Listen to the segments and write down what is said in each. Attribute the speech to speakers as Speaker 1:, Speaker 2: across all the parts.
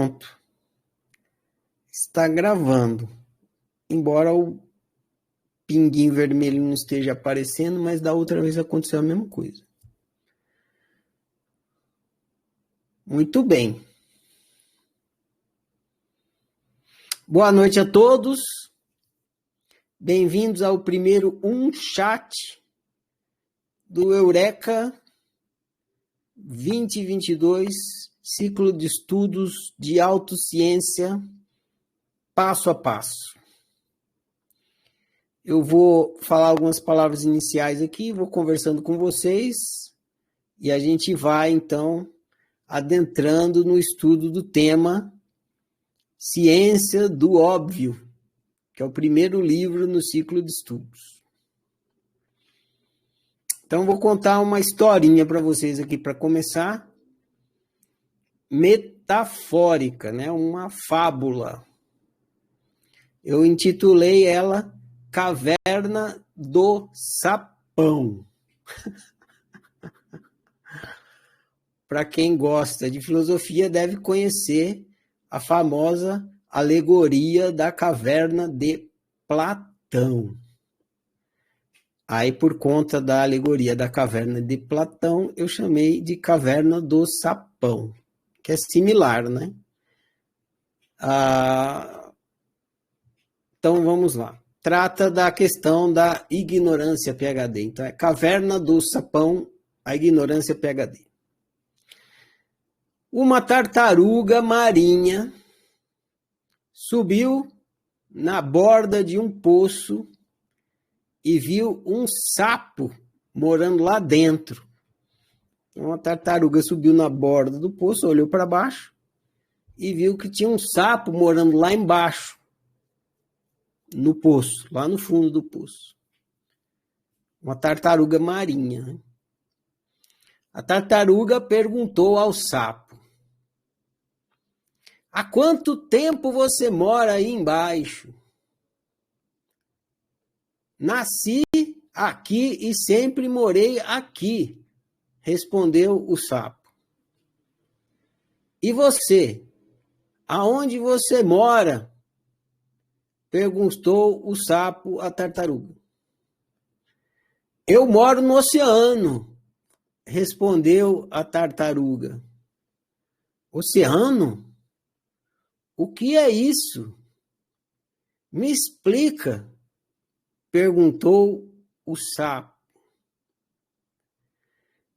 Speaker 1: Pronto. Está gravando. Embora o pinguinho vermelho não esteja aparecendo, mas da outra vez aconteceu a mesma coisa. Muito bem. Boa noite a todos. Bem-vindos ao primeiro chat do Eureka 2022, ciclo de estudos de autociência, passo a passo. Eu vou falar algumas palavras iniciais aqui, vou conversando com vocês e a gente vai, então, adentrando no estudo do tema Ciência do Óbvio, que é o primeiro livro no ciclo de estudos. Então, vou contar uma historinha para vocês aqui para começar, metafórica, né? Uma fábula. Eu intitulei ela Caverna do Sapão. Para quem gosta de filosofia, deve conhecer a famosa alegoria da caverna de Platão. Aí, por conta da alegoria da caverna de Platão, eu chamei de Caverna do Sapão, que é similar, né? Então, vamos lá. Trata da questão da ignorância PhD. Então, é Caverna do Sapão, a ignorância PhD. Uma tartaruga marinha subiu na borda de um poço e viu um sapo morando lá dentro. Uma tartaruga subiu na borda do poço, olhou para baixo e viu que tinha um sapo morando lá embaixo, no poço, lá no fundo do poço. Uma tartaruga marinha, né? A tartaruga perguntou ao sapo: há quanto tempo você mora aí embaixo? Nasci aqui e sempre morei aqui, respondeu o sapo. E você? Aonde você mora? Perguntou o sapo à tartaruga. Eu moro no oceano, respondeu a tartaruga. Oceano? O que é isso? Me explica, perguntou o sapo.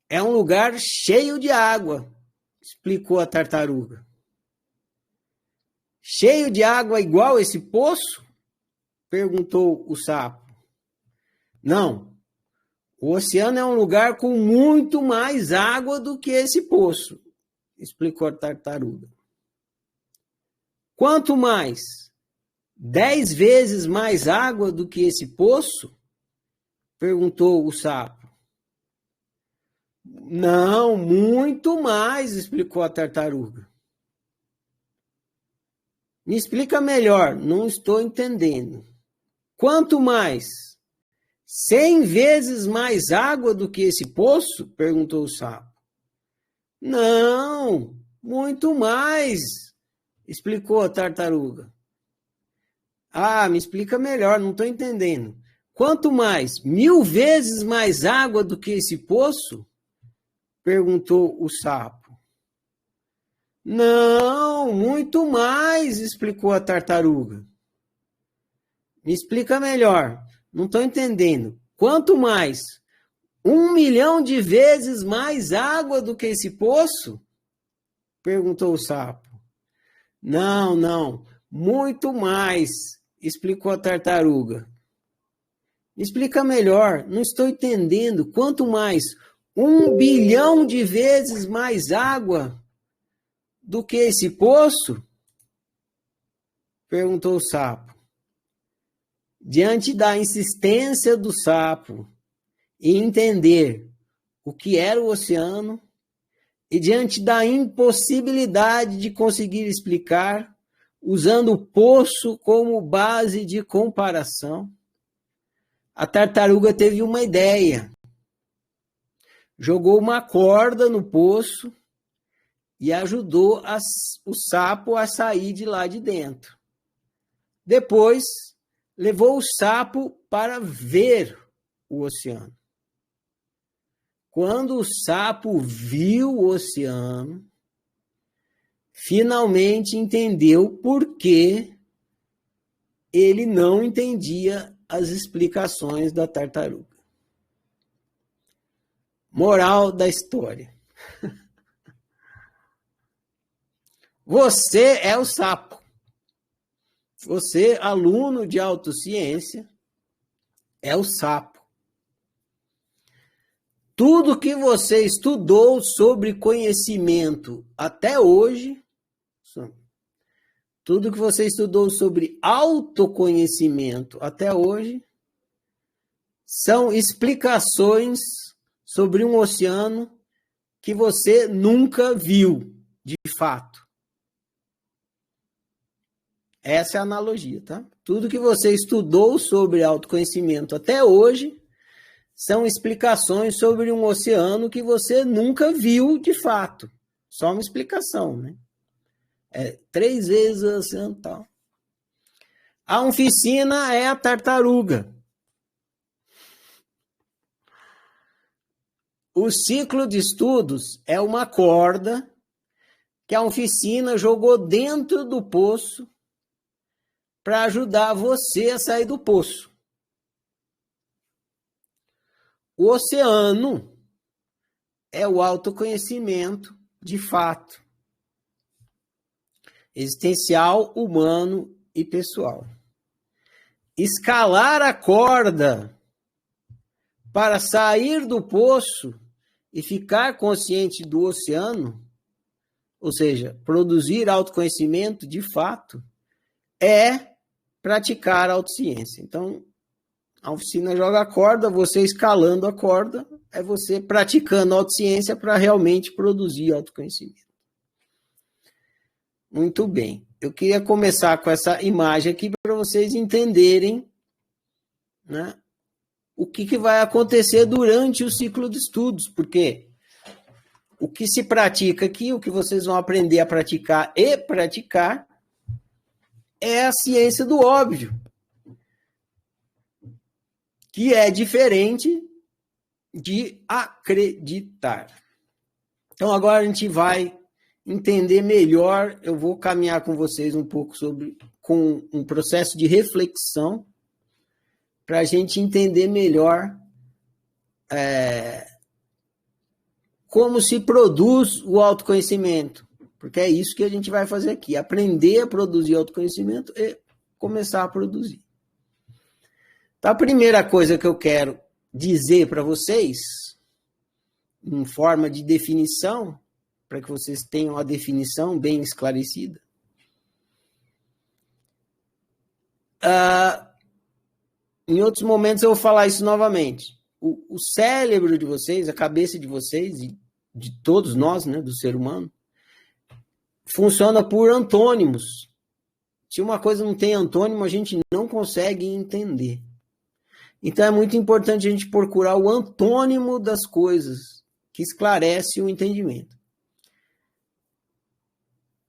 Speaker 1: É um lugar cheio de água, explicou a tartaruga. Cheio de água igual esse poço? Perguntou o sapo. Não, o oceano é um lugar com muito mais água do que esse poço, explicou a tartaruga. Quanto mais? 10 vezes mais água do que esse poço? Perguntou o sapo. Não, muito mais, explicou a tartaruga. Me explica melhor, não estou entendendo. Quanto mais? 100 vezes mais água do que esse poço? Perguntou o sapo. Não, muito mais, explicou a tartaruga. Ah, me explica melhor, não estou entendendo. Quanto mais? 1000 vezes mais água do que esse poço? Perguntou o sapo. Não, muito mais, explicou a tartaruga. Me explica melhor, não estou entendendo. Quanto mais? 1 milhão de vezes mais água do que esse poço? Perguntou o sapo. Não, muito mais, explicou a tartaruga. Me explica melhor, não estou entendendo. Quanto mais? 1 bilhão de vezes mais água do que esse poço? Perguntou o sapo. Diante da insistência do sapo em entender o que era o oceano e diante da impossibilidade de conseguir explicar, usando o poço como base de comparação, a tartaruga teve uma ideia. Jogou uma corda no poço e ajudou o sapo a sair de lá de dentro. Depois, levou o sapo para ver o oceano. Quando o sapo viu o oceano, finalmente entendeu por que ele não entendia as explicações da tartaruga. Moral da história. Você é o sapo. Você, aluno de autociência, é o sapo. Tudo que você estudou sobre conhecimento até hoje, tudo que você estudou sobre autoconhecimento até hoje, são explicações sobre um oceano que você nunca viu, de fato. Essa é a analogia, tá? Tudo que você estudou sobre autoconhecimento até hoje são explicações sobre um oceano que você nunca viu de fato. Só uma explicação, né? 3 vezes o oceano tal. A anficina é a tartaruga. O ciclo de estudos é uma corda que a anficina jogou dentro do poço para ajudar você a sair do poço. O oceano é o autoconhecimento de fato, existencial, humano e pessoal. Escalar a corda para sair do poço e ficar consciente do oceano, ou seja, produzir autoconhecimento de fato, é praticar a autociência. Então, a oficina joga a corda, você escalando a corda, é você praticando a autociência para realmente produzir autoconhecimento. Muito bem. Eu queria começar com essa imagem aqui para vocês entenderem, né, o que vai acontecer durante o ciclo de estudos, porque o que se pratica aqui, o que vocês vão aprender a praticar e praticar, é a ciência do óbvio, que é diferente de acreditar. Então, agora a gente vai entender melhor, eu vou caminhar com vocês um pouco com um processo de reflexão, para a gente entender melhor como se produz o autoconhecimento, porque é isso que a gente vai fazer aqui, aprender a produzir autoconhecimento e começar a produzir. Então, a primeira coisa que eu quero dizer para vocês, em forma de definição, para que vocês tenham a definição bem esclarecida, em outros momentos eu vou falar isso novamente. O cérebro de vocês, a cabeça de vocês, e de todos nós, né, do ser humano, funciona por antônimos. Se uma coisa não tem antônimo, a gente não consegue entender. Então é muito importante a gente procurar o antônimo das coisas, que esclarece o entendimento.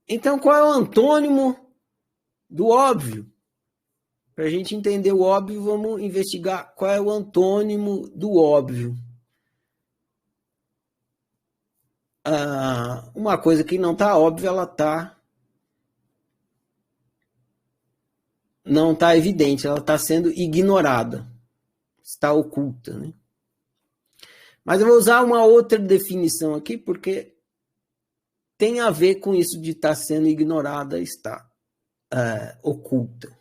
Speaker 1: Então, qual é o antônimo do óbvio? Para a gente entender o óbvio, vamos investigar qual é o antônimo do óbvio. Uma coisa que não está óbvia, não está evidente, ela está sendo ignorada, está oculta, né? Mas eu vou usar uma outra definição aqui, porque tem a ver com isso de estar sendo ignorada, está oculta.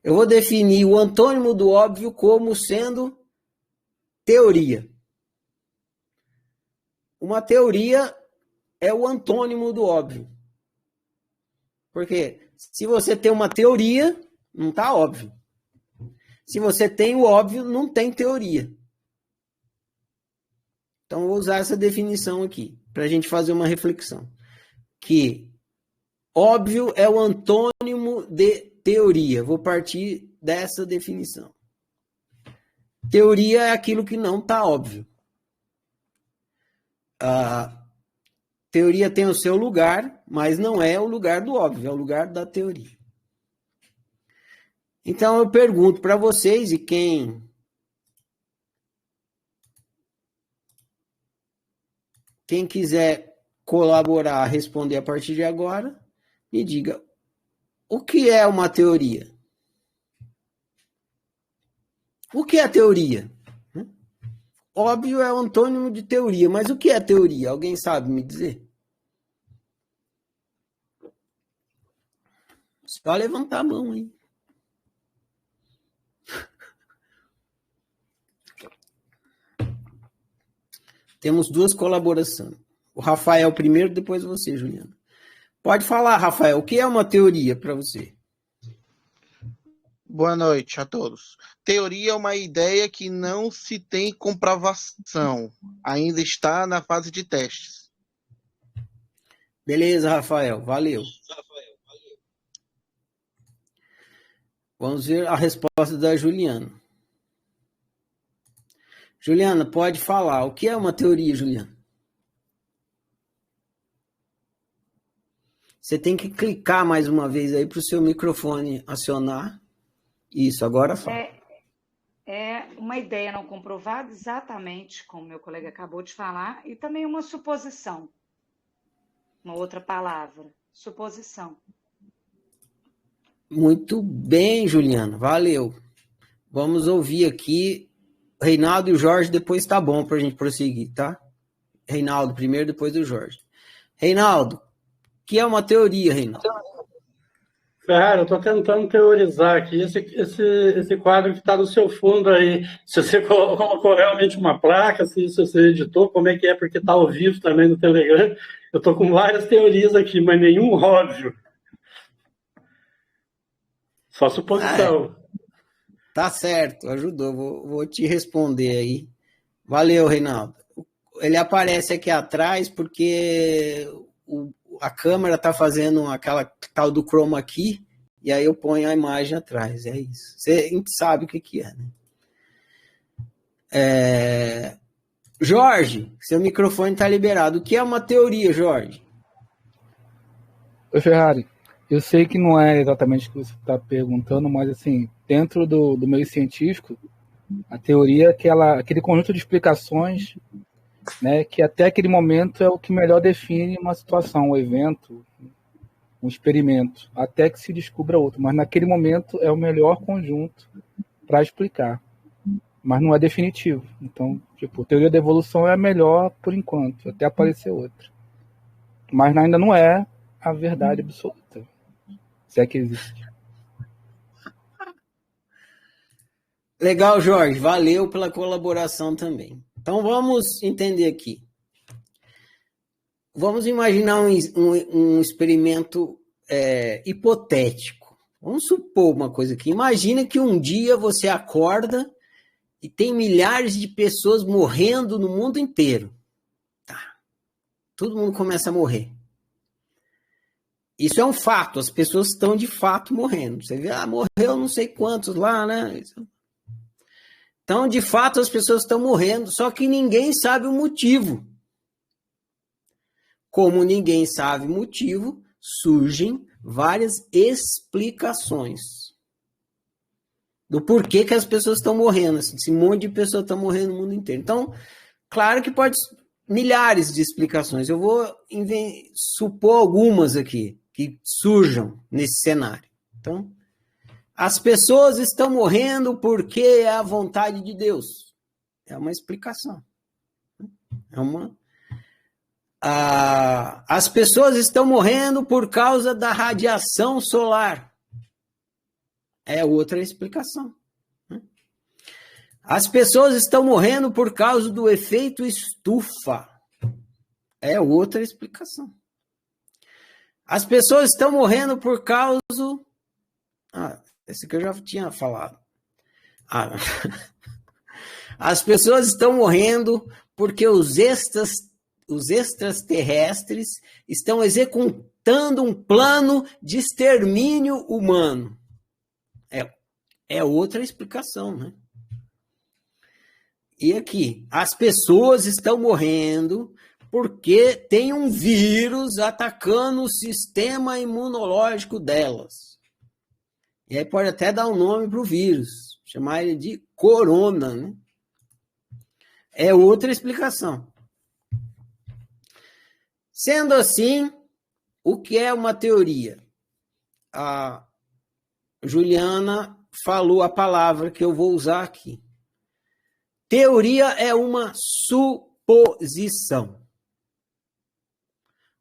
Speaker 1: Eu vou definir o antônimo do óbvio como sendo teoria. Uma teoria é o antônimo do óbvio. Porque se você tem uma teoria, não está óbvio. Se você tem o óbvio, não tem teoria. Então, eu vou usar essa definição aqui, para a gente fazer uma reflexão. Que óbvio é o antônimo de teoria. Vou partir dessa definição. Teoria é aquilo que não está óbvio. Teoria tem o seu lugar, mas não é o lugar do óbvio, é o lugar da teoria. Então eu pergunto para vocês, e quem quiser colaborar, responder a partir de agora, me diga, o que é uma teoria? O que é teoria? Óbvio é o antônimo de teoria, mas o que é teoria? Alguém sabe me dizer? Só levantar a mão, hein? Temos 2 colaborações. O Rafael primeiro, depois você, Juliana. Pode falar, Rafael, o que é uma teoria para você?
Speaker 2: Boa noite a todos. Teoria é uma ideia que não se tem comprovação, ainda está na fase de testes.
Speaker 1: Beleza, Rafael, valeu. Vamos ver a resposta da Juliana. Juliana, pode falar. O que é uma teoria, Juliana? Você tem que clicar mais uma vez aí para o seu microfone acionar. Isso, agora fala.
Speaker 3: É uma ideia não comprovada, exatamente como meu colega acabou de falar, e também uma suposição. Uma outra palavra, suposição.
Speaker 1: Muito bem, Juliana, valeu. Vamos ouvir aqui Reinaldo e o Jorge, depois tá bom para a gente prosseguir, tá? Reinaldo primeiro, depois do Jorge. Reinaldo, o que é uma teoria, Reinaldo?
Speaker 4: Ferrari, eu estou tentando teorizar aqui esse quadro que está no seu fundo aí. Se você colocou realmente uma placa, se você editou, como é que é, porque está ao vivo também no Telegram. Eu estou com várias teorias aqui, mas nenhum óbvio. Só suposição.
Speaker 1: Tá certo, ajudou. Vou te responder aí. Valeu, Reinaldo. Ele aparece aqui atrás porque a câmera tá fazendo aquela tal do chroma key e aí eu ponho a imagem atrás. É isso. A gente sabe o que é, né? Jorge, seu microfone está liberado. O que é uma teoria, Jorge?
Speaker 5: Oi, Ferrari. Eu sei que não é exatamente o que você está perguntando, mas assim, dentro do meio científico, a teoria é aquele conjunto de explicações, né, que até aquele momento é o que melhor define uma situação, um evento, um experimento, até que se descubra outro. Mas naquele momento é o melhor conjunto para explicar. Mas não é definitivo. Então, tipo, teoria da evolução é a melhor por enquanto, até aparecer outra. Mas ainda não é a verdade absoluta, se é que existe.
Speaker 1: Legal, Jorge. Valeu pela colaboração também. Então, vamos entender aqui. Vamos imaginar um experimento hipotético. Vamos supor uma coisa aqui. Imagina que um dia você acorda e tem milhares de pessoas morrendo no mundo inteiro. Tá. Todo mundo começa a morrer. Isso é um fato, as pessoas estão de fato morrendo. Você vê, morreu não sei quantos lá, né? Então, de fato, as pessoas estão morrendo, só que ninguém sabe o motivo. Como ninguém sabe o motivo, surgem várias explicações do porquê que as pessoas estão morrendo. Assim, esse monte de pessoas estão morrendo no mundo inteiro. Então, claro que pode milhares de explicações. Eu vou supor algumas aqui que surjam nesse cenário. Então, as pessoas estão morrendo porque é a vontade de Deus. É uma explicação. As pessoas estão morrendo por causa da radiação solar. É outra explicação. As pessoas estão morrendo por causa do efeito estufa. É outra explicação. As pessoas estão morrendo por causa... esse que eu já tinha falado. As pessoas estão morrendo porque os extraterrestres estão executando um plano de extermínio humano. É outra explicação, né? E aqui, as pessoas estão morrendo porque tem um vírus atacando o sistema imunológico delas. E aí pode até dar um nome para o vírus, chamar ele de corona, né? É outra explicação. Sendo assim, o que é uma teoria? A Juliana falou a palavra que eu vou usar aqui. Teoria é uma suposição.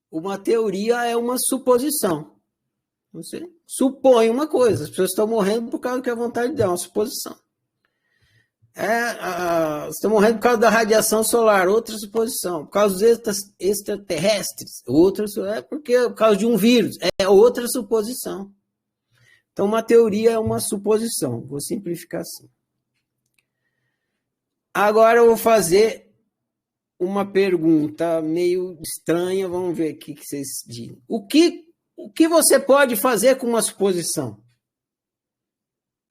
Speaker 1: Uma teoria é uma suposição. Você supõe uma coisa. As pessoas estão morrendo por causa que a vontade dela, é uma suposição. Estão morrendo por causa da radiação solar, outra suposição. Por causa dos extraterrestres, outra, por causa de um vírus, é outra suposição. Então, uma teoria é uma suposição. Vou simplificar assim. Agora eu vou fazer uma pergunta meio estranha. Vamos ver o que vocês dizem. O que você pode fazer com uma suposição?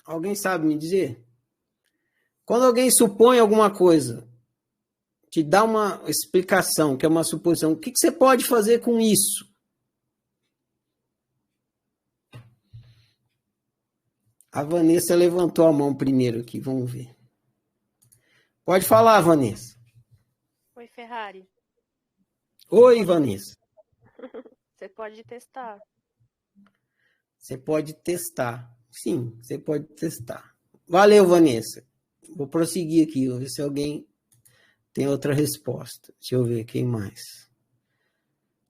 Speaker 1: Alguém sabe me dizer? Quando alguém supõe alguma coisa, te dá uma explicação, que é uma suposição, o que você pode fazer com isso? A Vanessa levantou a mão primeiro aqui, vamos ver. Pode falar, Vanessa.
Speaker 6: Oi, Ferrari.
Speaker 1: Oi, Vanessa.
Speaker 6: Você pode testar.
Speaker 1: Você pode testar. Sim, você pode testar. Valeu, Vanessa. Vou prosseguir aqui, vou ver se alguém tem outra resposta. Deixa eu ver quem mais.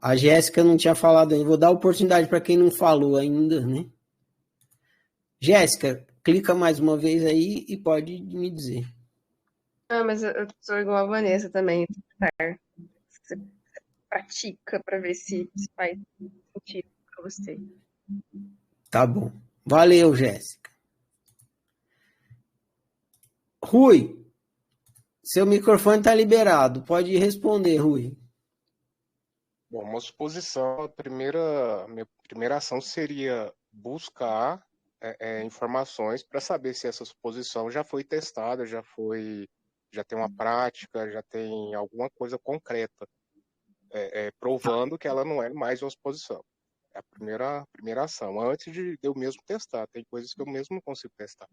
Speaker 1: A Jéssica não tinha falado ainda. Vou dar oportunidade para quem não falou ainda, né? Jéssica, clica mais uma vez aí e pode me dizer.
Speaker 7: Ah, mas eu sou igual a Vanessa também. Você pratica para ver se faz sentido para você.
Speaker 1: Tá bom. Valeu, Jéssica. Rui, seu microfone está liberado. Pode responder, Rui.
Speaker 8: Bom, uma suposição, minha primeira ação seria buscar informações para saber se essa suposição já foi testada, já tem uma prática, já tem alguma coisa concreta, provando que ela não é mais uma suposição. É a primeira ação, antes de eu mesmo testar. Tem coisas que eu mesmo não consigo testar.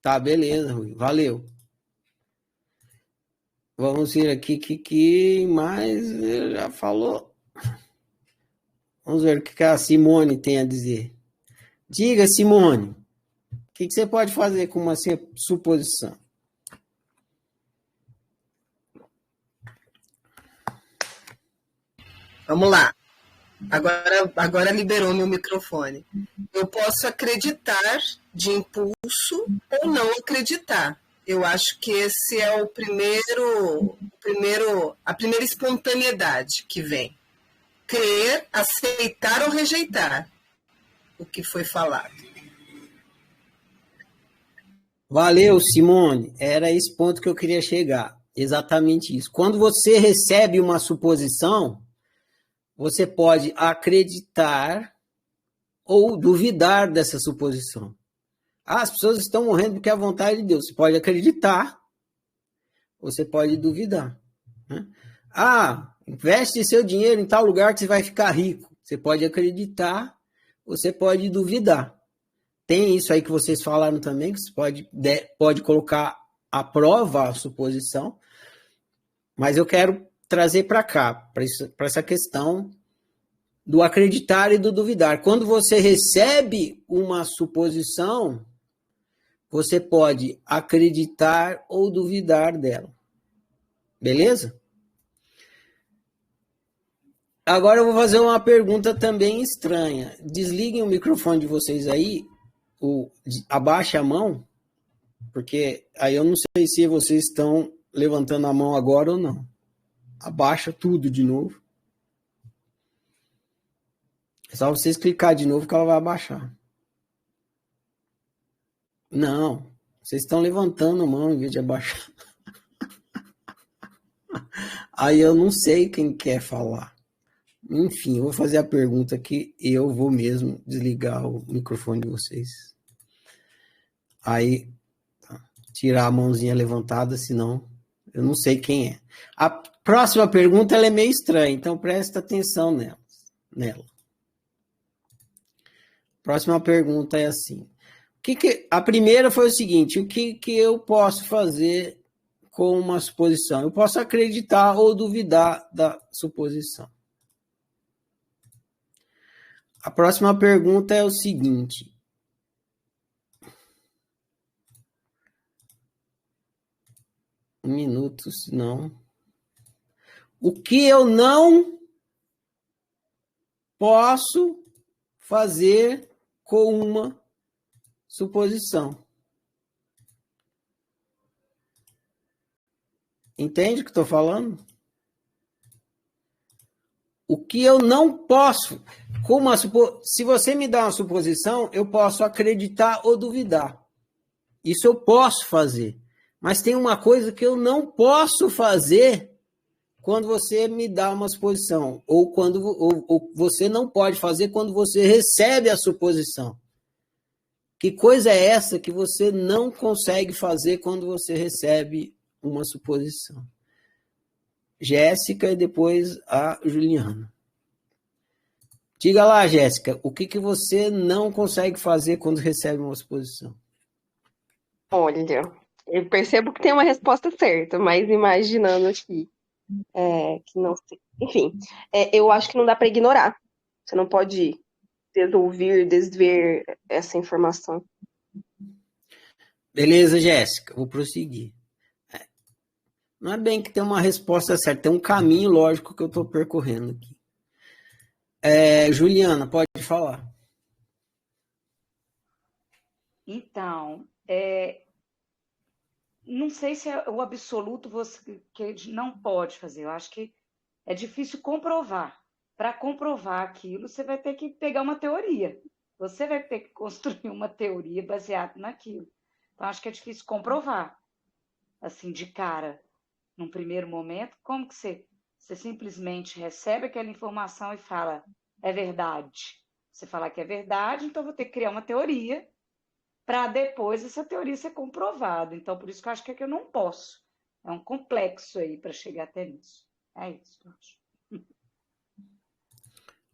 Speaker 1: Tá, beleza, Rui. Valeu. Vamos ver aqui que mais já falou. Vamos ver o que a Simone tem a dizer. Diga, Simone, o que você pode fazer com uma suposição?
Speaker 9: Vamos lá. Agora liberou meu microfone. Eu posso acreditar de impulso ou não acreditar. Eu acho que esse é a primeira espontaneidade que vem. Crer, aceitar ou rejeitar o que foi falado.
Speaker 1: Valeu, Simone. Era esse ponto que eu queria chegar. Exatamente isso. Quando você recebe uma suposição, você pode acreditar ou duvidar dessa suposição. As pessoas estão morrendo porque é a vontade de Deus. Você pode acreditar, você pode duvidar. Né? Investe seu dinheiro em tal lugar que você vai ficar rico. Você pode acreditar, você pode duvidar. Tem isso aí que vocês falaram também, que você pode colocar à prova a suposição, mas eu quero trazer para cá, para essa questão do acreditar e do duvidar. Quando você recebe uma suposição, você pode acreditar ou duvidar dela. Beleza? Agora eu vou fazer uma pergunta também estranha. Desliguem o microfone de vocês aí, abaixe a mão, porque aí eu não sei se vocês estão levantando a mão agora ou não. Abaixa tudo de novo. É só vocês clicar de novo que ela vai abaixar. Não, vocês estão levantando a mão em vez de abaixar. Aí eu não sei quem quer falar. Enfim, eu vou fazer a pergunta que eu vou mesmo desligar o microfone de vocês. Aí, tirar a mãozinha levantada, senão eu não sei quem é. próxima pergunta ela é meio estranha, então presta atenção nela. Próxima pergunta é assim. A primeira foi o seguinte: o que eu posso fazer com uma suposição? Eu posso acreditar ou duvidar da suposição. A próxima pergunta é o seguinte. Um minuto, senão. O que eu não posso fazer com uma suposição? Entende o que estou falando? O que eu não posso, se você me dá uma suposição, eu posso acreditar ou duvidar. Isso eu posso fazer. Mas tem uma coisa que eu não posso fazer quando você me dá uma suposição, ou você não pode fazer quando você recebe a suposição. Que coisa é essa que você não consegue fazer quando você recebe uma suposição? Jéssica e depois a Juliana. Diga lá, Jéssica, o que você não consegue fazer quando recebe uma suposição?
Speaker 7: Olha, eu percebo que tem uma resposta certa, mas imaginando aqui que não sei. Enfim, eu acho que não dá para ignorar. Você não pode desver essa informação.
Speaker 1: Beleza, Jéssica, vou prosseguir. Não é bem que tem uma resposta certa, tem um caminho lógico que eu estou percorrendo aqui. Juliana, pode falar.
Speaker 3: Então, não sei se é o absoluto que não pode fazer. Eu acho que é difícil comprovar. Para comprovar aquilo, você vai ter que pegar uma teoria. Você vai ter que construir uma teoria baseada naquilo. Então, acho que é difícil comprovar, assim, de cara. Num primeiro momento, como que você simplesmente recebe aquela informação e fala, é verdade. Você falar que é verdade, então vou ter que criar uma teoria para depois essa teoria ser comprovada. Então, por isso que eu acho que eu não posso. É um complexo aí para chegar até nisso. É isso, eu acho.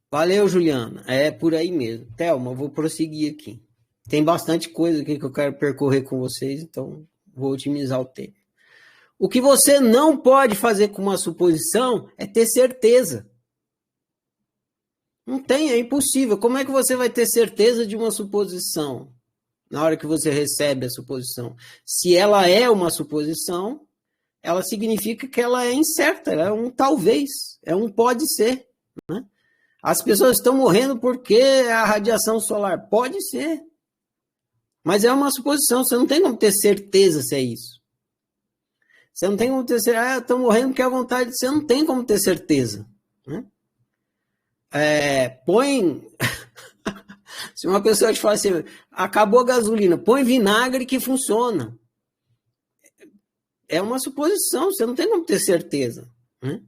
Speaker 1: Valeu, Juliana. É por aí mesmo. Thelma, eu vou prosseguir aqui. Tem bastante coisa aqui que eu quero percorrer com vocês, então vou otimizar o tempo. O que você não pode fazer com uma suposição é ter certeza. Não tem, é impossível. Como é que você vai ter certeza de uma suposição na hora que você recebe a suposição? Se ela é uma suposição, ela significa que ela é incerta, ela é um talvez, é um pode ser. Né? As pessoas estão morrendo porque a radiação solar pode ser. Mas é uma suposição, você não tem como ter certeza se é isso. Você não tem como ter certeza, estão morrendo porque a vontade, você não tem como ter certeza. Né? Se uma pessoa te fala assim, acabou a gasolina, põe vinagre que funciona. É uma suposição, você não tem como ter certeza. Né?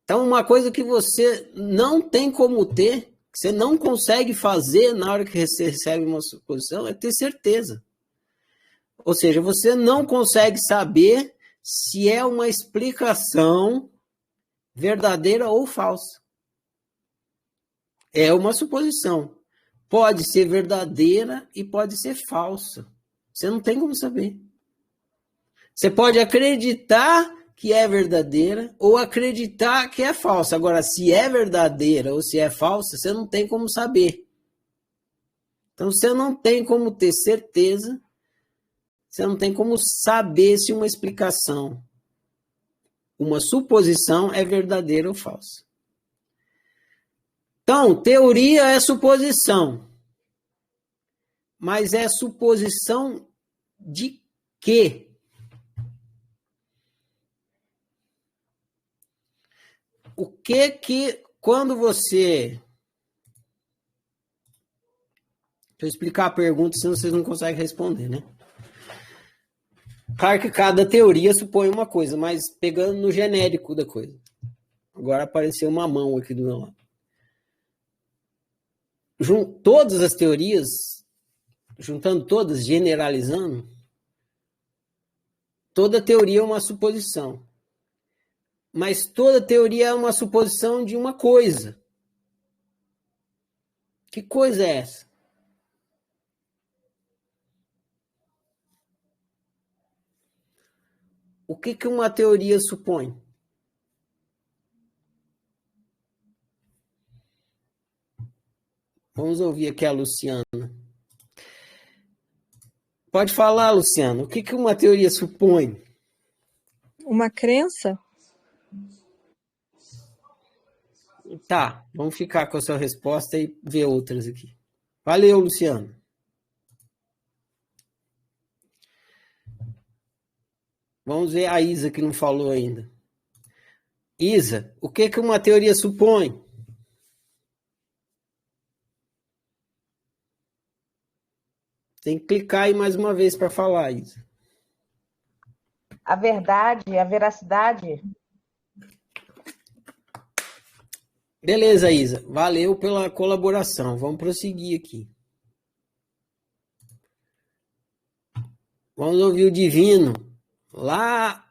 Speaker 1: Então, uma coisa que você não tem como ter, que você não consegue fazer na hora que você recebe uma suposição, é ter certeza. Ou seja, você não consegue saber se é uma explicação verdadeira ou falsa. É uma suposição. Pode ser verdadeira e pode ser falsa. Você não tem como saber. Você pode acreditar que é verdadeira ou acreditar que é falsa. Agora, se é verdadeira ou se é falsa, você não tem como saber. Então, você não tem como ter certeza. Você não tem como saber se uma explicação, uma suposição é verdadeira ou falsa. Então, teoria é suposição. Mas é suposição de quê? O que quando você... Deixa eu explicar a pergunta, senão vocês não conseguem responder, né? Claro que cada teoria supõe uma coisa, mas pegando no genérico da coisa. Agora apareceu uma mão aqui do meu lado. Todas as teorias, juntando todas, generalizando, toda teoria é uma suposição. Mas toda teoria é uma suposição de uma coisa. Que coisa é essa? O que uma teoria supõe? Vamos ouvir aqui a Luciana. Pode falar, Luciana. O que uma teoria supõe?
Speaker 10: Uma crença?
Speaker 1: Tá, vamos ficar com a sua resposta e ver outras aqui. Valeu, Luciano. Vamos ver a Isa que não falou ainda. Isa, o que uma teoria supõe? Tem que clicar aí mais uma vez para falar, Isa.
Speaker 11: A verdade, a veracidade.
Speaker 1: Beleza, Isa. Valeu pela colaboração. Vamos prosseguir aqui. Vamos ouvir o Divino lá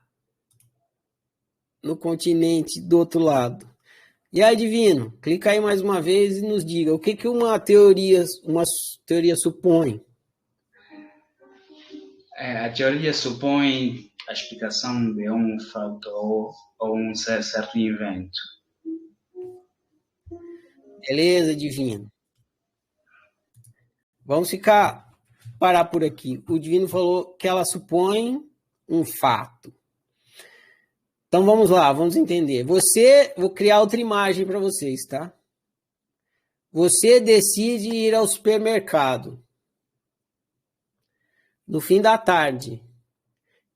Speaker 1: no continente do outro lado. E aí, Divino, clica aí mais uma vez e nos diga o que uma teoria supõe.
Speaker 12: A teoria supõe a explicação de um fato ou um certo evento.
Speaker 1: Beleza, Divino. Vamos parar por aqui. O Divino falou que ela supõe um fato. Então vamos lá, vamos entender. Vou criar outra imagem para vocês, tá? Você decide ir ao supermercado no fim da tarde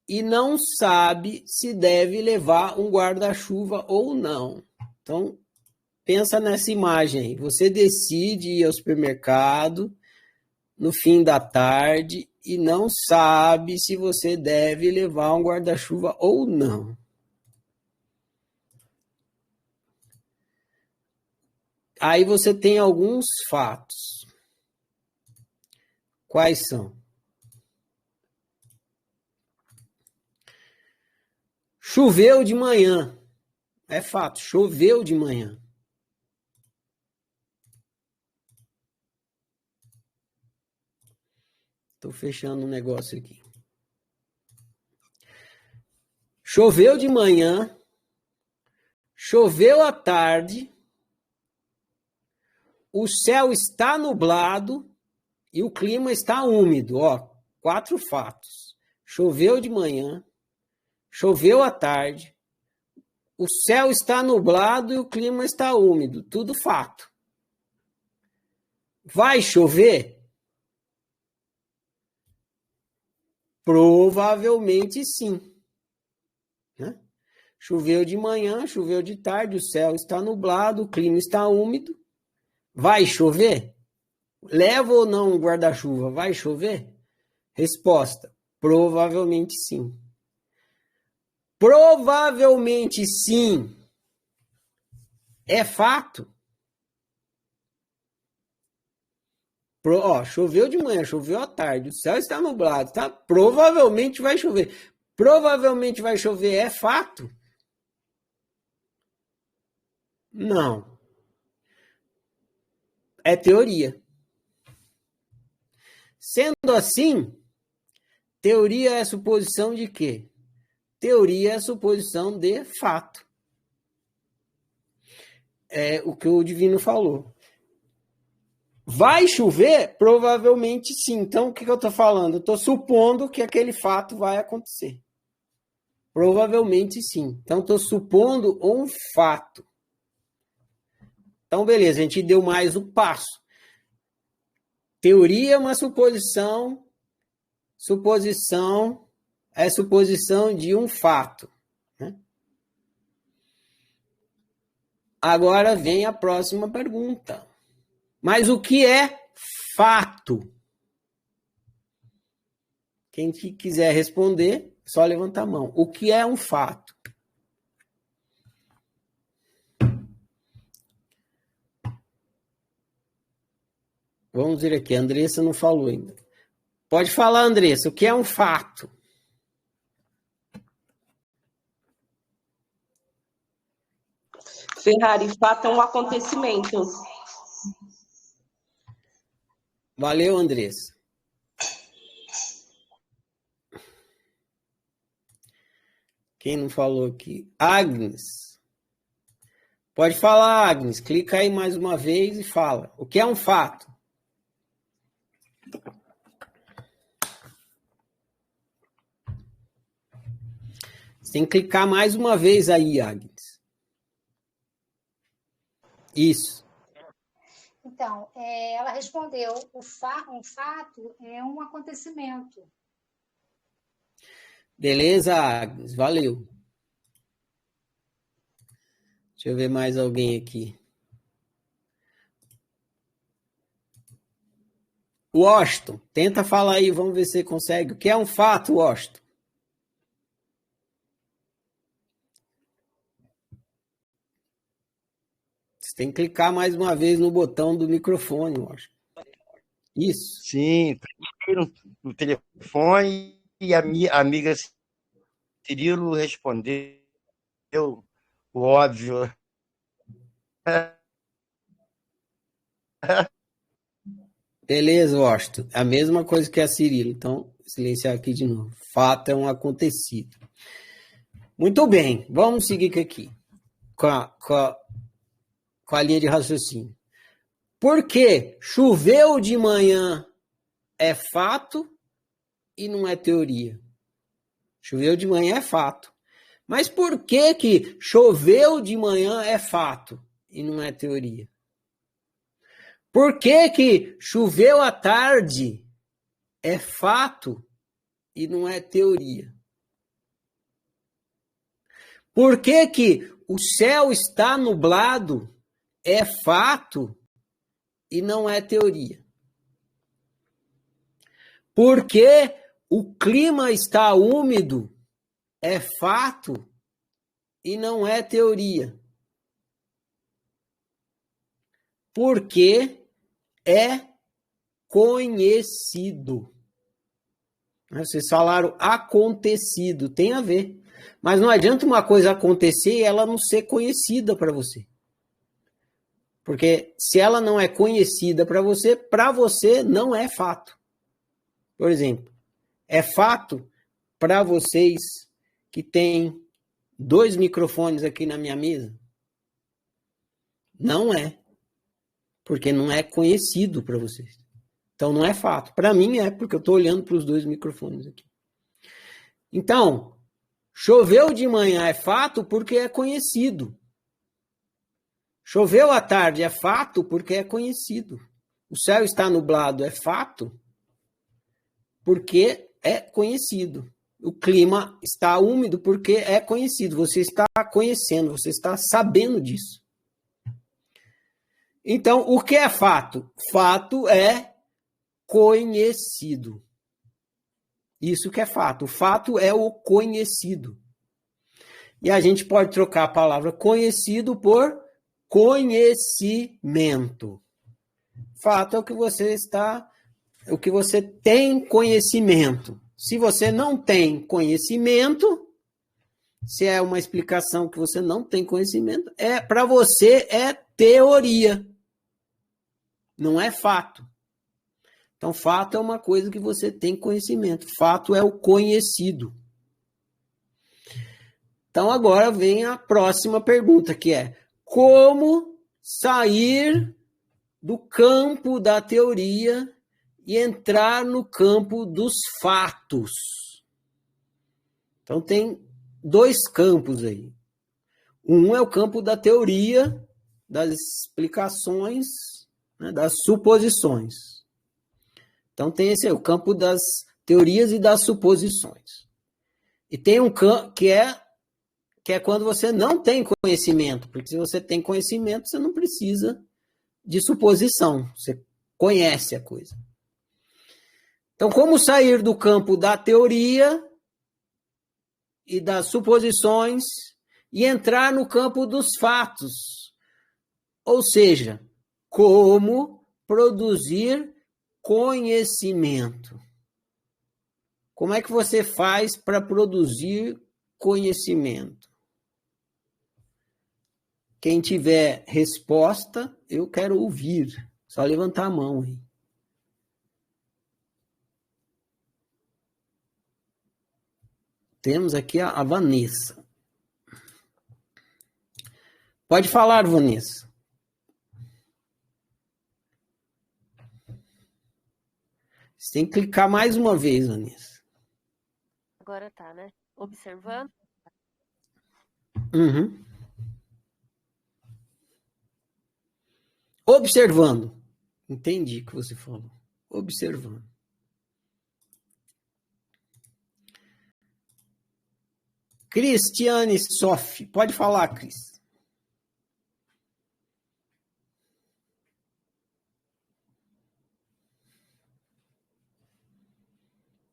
Speaker 1: e não sabe se deve levar um guarda-chuva ou não. Então, pensa nessa imagem aí. Você decide ir ao supermercado no fim da tarde e não sabe se você deve levar um guarda-chuva ou não. Aí você tem alguns fatos. Quais são? Choveu de manhã. É fato, choveu de manhã. Estou fechando um negócio aqui. Choveu de manhã, choveu à tarde, o céu está nublado e o clima está úmido. Ó, 4 fatos. Choveu de manhã, choveu à tarde, o céu está nublado e o clima está úmido. Tudo fato. Vai chover? Provavelmente sim. Né? Choveu de manhã, choveu de tarde, o céu está nublado, o clima está úmido. Vai chover? Leva ou não um guarda-chuva? Vai chover? Resposta: provavelmente sim. Provavelmente sim. É fato? Choveu de manhã, choveu à tarde, o céu está nublado, tá? Provavelmente vai chover. Provavelmente vai chover, é fato? Não. É teoria. Sendo assim, teoria é suposição de quê? Teoria é suposição de fato. É o que o Divino falou. Vai chover? Provavelmente sim. Então, o que eu estou falando? Eu estou supondo que aquele fato vai acontecer. Provavelmente sim. Então, estou supondo um fato. Então, beleza, a gente deu mais um passo. Teoria é uma suposição. Suposição é suposição de um fato. Né? Agora vem a próxima pergunta. Mas o que é fato? Quem quiser responder, só levanta a mão. O que é um fato? Vamos ver aqui, a Andressa não falou ainda. Pode falar, Andressa, o que é um fato?
Speaker 7: Ferrari, fato é um acontecimento.
Speaker 1: Valeu, Andressa. Quem não falou aqui? Agnes. Pode falar, Agnes. Clica aí mais uma vez e fala. O que é um fato? Você tem que clicar mais uma vez aí, Agnes. Isso.
Speaker 13: Então, ela respondeu, um fato é um acontecimento.
Speaker 1: Beleza, Agnes? Valeu. Deixa eu ver mais alguém aqui. Washington, tenta falar aí, vamos ver se você consegue. O que é um fato, Washington? Você tem que clicar mais uma vez no botão do microfone, Washington. Isso.
Speaker 14: Sim, no telefone e a minha amiga Cirilo respondeu o óbvio.
Speaker 1: Beleza, Washington. A mesma coisa que a Cirilo. Então, vou silenciar aqui de novo. Fato é um acontecido. Muito bem, vamos seguir aqui com a linha de raciocínio. Por que choveu de manhã é fato e não é teoria? Choveu de manhã é fato. Mas por que choveu de manhã é fato e não é teoria? Por que choveu à tarde é fato e não é teoria? Por que o céu está nublado é fato e não é teoria? Por que o clima está úmido é fato e não é teoria? Porque é conhecido. Vocês falaram acontecido, tem a ver. Mas não adianta uma coisa acontecer e ela não ser conhecida para você. Porque se ela não é conhecida para você não é fato. Por exemplo, é fato para vocês que tem 2 microfones aqui na minha mesa? Não é. Porque não é conhecido para vocês. Então não é fato. Para mim é, porque eu estou olhando para os 2 microfones aqui. Então, choveu de manhã é fato porque é conhecido. Choveu à tarde é fato porque é conhecido. O céu está nublado é fato porque é conhecido. O clima está úmido porque é conhecido. Você está conhecendo, você está sabendo disso. Então, o que é fato? Fato é conhecido. Isso que é fato. O fato é o conhecido. E a gente pode trocar a palavra conhecido por conhecimento. Fato é o que você tem conhecimento. Se você não tem conhecimento, se é uma explicação que você não tem conhecimento, para você é teoria. Não é fato. Então, fato é uma coisa que você tem conhecimento. Fato é o conhecido. Então, agora vem a próxima pergunta, que é: como sair do campo da teoria e entrar no campo dos fatos? Então, tem 2 campos aí. Um é o campo da teoria, das explicações, né, das suposições. Então, tem esse aí, o campo das teorias e das suposições. E tem um campo que é quando você não tem conhecimento, porque se você tem conhecimento, você não precisa de suposição, você conhece a coisa. Então, como sair do campo da teoria e das suposições e entrar no campo dos fatos? Ou seja, como produzir conhecimento. Como é que você faz para produzir conhecimento? Quem tiver resposta, eu quero ouvir. Só levantar a mão aí. Temos aqui a Vanessa. Pode falar, Vanessa. Você tem que clicar mais uma vez, Vanessa.
Speaker 6: Agora tá, né? Observando.
Speaker 1: Uhum. Observando. Entendi o que você falou. Observando. Cristiane Sof. Pode falar, Cris.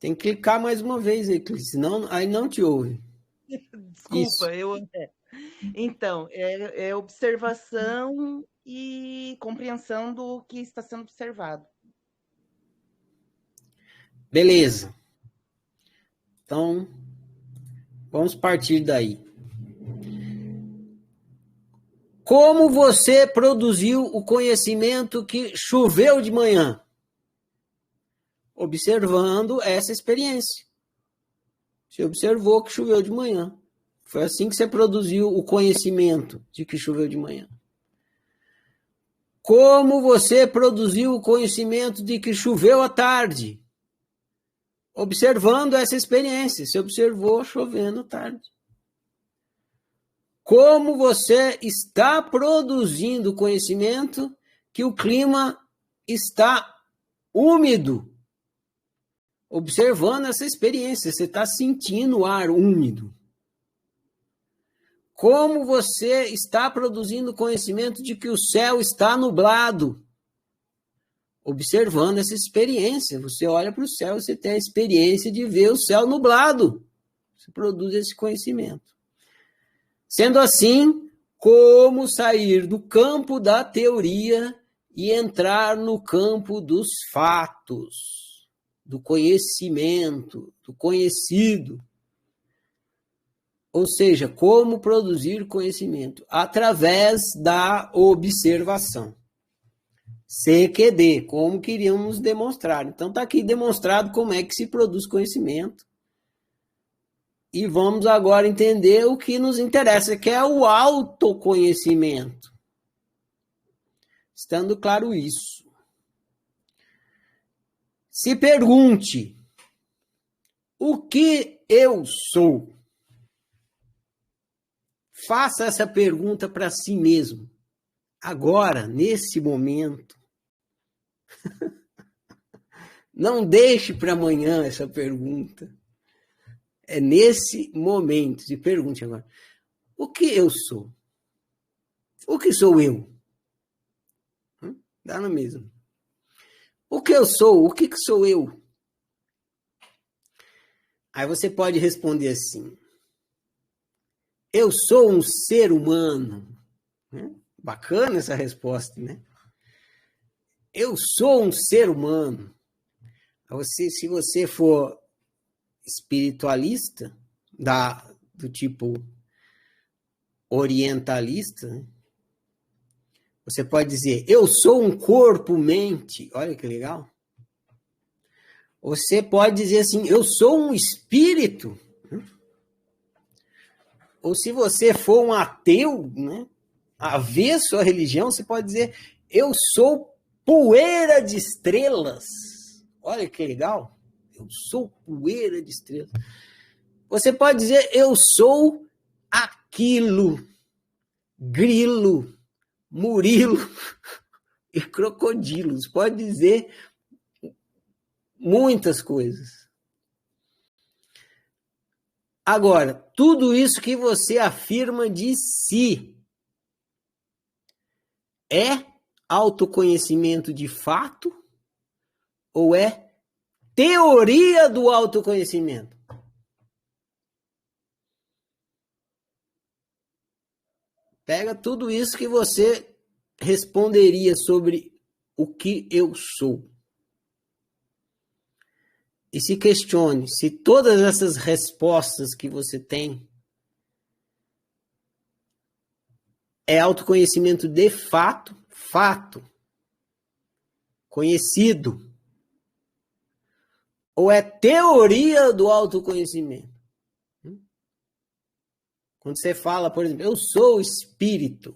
Speaker 1: Tem que clicar mais uma vez aí, Cris, senão aí não te ouve.
Speaker 15: Desculpa, Então, é observação e compreensão do que está sendo observado.
Speaker 1: Beleza. Então, vamos partir daí. Como você produziu o conhecimento que choveu de manhã? Observando essa experiência. Você observou que choveu de manhã. Foi assim que você produziu o conhecimento de que choveu de manhã. Como você produziu o conhecimento de que choveu à tarde? Observando essa experiência. Você observou chovendo à tarde. Como você está produzindo o conhecimento que o clima está úmido? Observando essa experiência, você está sentindo o ar úmido. Como você está produzindo conhecimento de que o céu está nublado? Observando essa experiência. Você olha para o céu, você tem a experiência de ver o céu nublado. Você produz esse conhecimento. Sendo assim, como sair do campo da teoria e entrar no campo dos fatos? Do conhecimento, do conhecido. Ou seja, como produzir conhecimento? Através da observação. CQD, como queríamos demonstrar. Então, está aqui demonstrado como é que se produz conhecimento. E vamos agora entender o que nos interessa, que é o autoconhecimento. Estando claro isso. Se pergunte, o que eu sou? Faça essa pergunta para si mesmo. Agora, nesse momento. Não deixe para amanhã essa pergunta. É nesse momento. Se pergunte agora. O que eu sou? O que sou eu? Dá no mesmo. O que eu sou? O que sou eu? Aí você pode responder assim. Eu sou um ser humano. Bacana essa resposta, né? Eu sou um ser humano. Se você for espiritualista, do tipo orientalista, né? Você pode dizer, eu sou um corpo-mente. Olha que legal. Você pode dizer assim, eu sou um espírito. Ou se você for um ateu, né, avesso à religião, você pode dizer, eu sou poeira de estrelas. Olha que legal. Eu sou poeira de estrelas. Você pode dizer, eu sou aquilo, grilo, Murilo e crocodilos. Pode dizer muitas coisas. Agora, tudo isso que você afirma de si é autoconhecimento de fato ou é teoria do autoconhecimento? Pega tudo isso que você responderia sobre o que eu sou. E se questione se todas essas respostas que você tem é autoconhecimento de fato, fato, conhecido, ou é teoria do autoconhecimento? Quando você fala, por exemplo, eu sou espírito,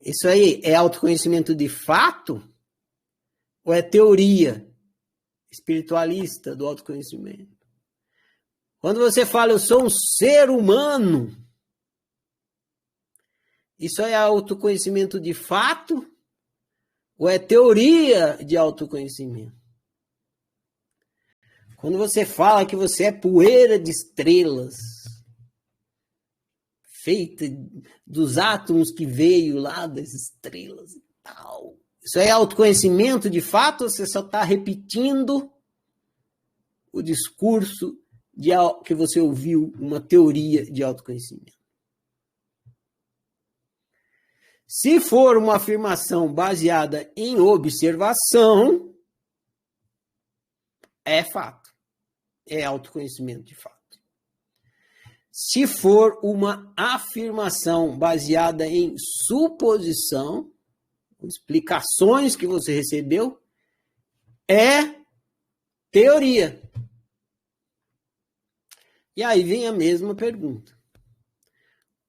Speaker 1: isso aí é autoconhecimento de fato? Ou é teoria espiritualista do autoconhecimento? Quando você fala, eu sou um ser humano, isso é autoconhecimento de fato? Ou é teoria de autoconhecimento? Quando você fala que você é poeira de estrelas, feita dos átomos que veio lá das estrelas e tal, isso é autoconhecimento de fato ou você só está repetindo o discurso que você ouviu, uma teoria de autoconhecimento? Se for uma afirmação baseada em observação, é fato, é autoconhecimento de fato. Se for uma afirmação baseada em suposição, explicações que você recebeu, é teoria. E aí vem a mesma pergunta.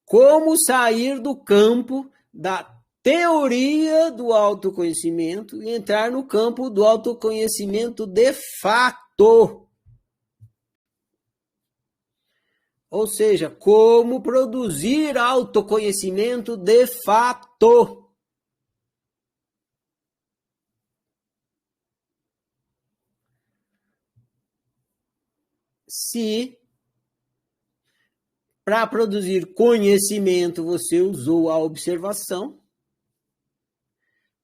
Speaker 1: Como sair do campo da teoria do autoconhecimento e entrar no campo do autoconhecimento de fato? Ou seja, como produzir autoconhecimento de fato? Se para produzir conhecimento você usou a observação,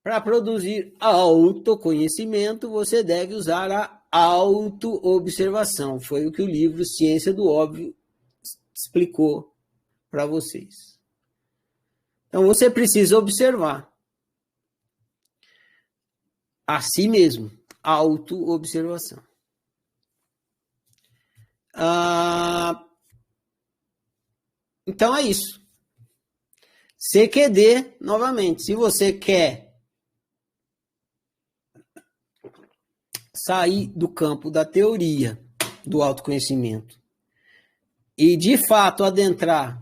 Speaker 1: para produzir autoconhecimento você deve usar a autoobservação. Foi o que o livro Ciência do Óbvio explicou para vocês. Então você precisa observar a si mesmo, autoobservação. Então é isso. CQD, novamente, se você quer sair do campo da teoria do autoconhecimento e de fato adentrar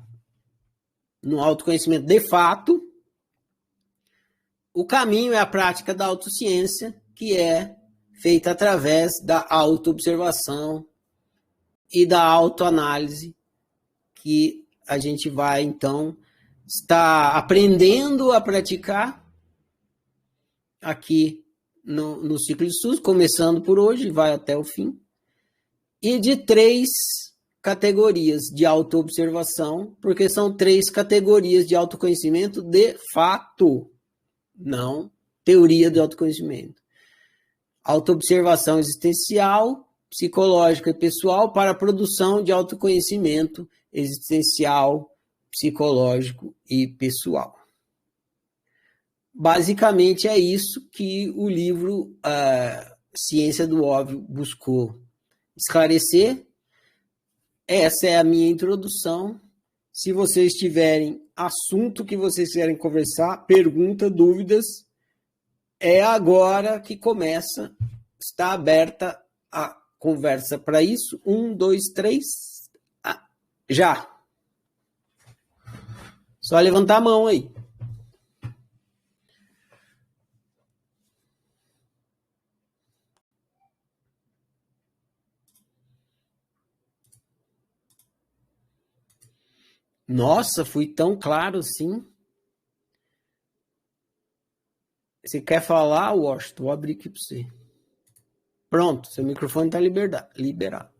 Speaker 1: no autoconhecimento de fato, o caminho é a prática da autociência, que é feita através da autoobservação e da autoanálise, que a gente vai, então, estar aprendendo a praticar aqui no ciclo de estudos, começando por hoje, vai até o fim, e de 3 categorias de autoobservação, porque são 3 categorias de autoconhecimento de fato, não teoria do autoconhecimento. Autoobservação existencial, psicológica e pessoal para a produção de autoconhecimento existencial, psicológico e pessoal. Basicamente é isso que o livro Ciência do Óbvio buscou esclarecer. Essa é a minha introdução. Se vocês tiverem assunto que vocês querem conversar, pergunta, dúvidas, é agora que começa, está aberta a conversa para isso. 1, 2, 3, já. Só levantar a mão aí. Nossa, fui tão claro assim. Você quer falar, Washington? Vou abrir aqui para você. Pronto, seu microfone está liberado.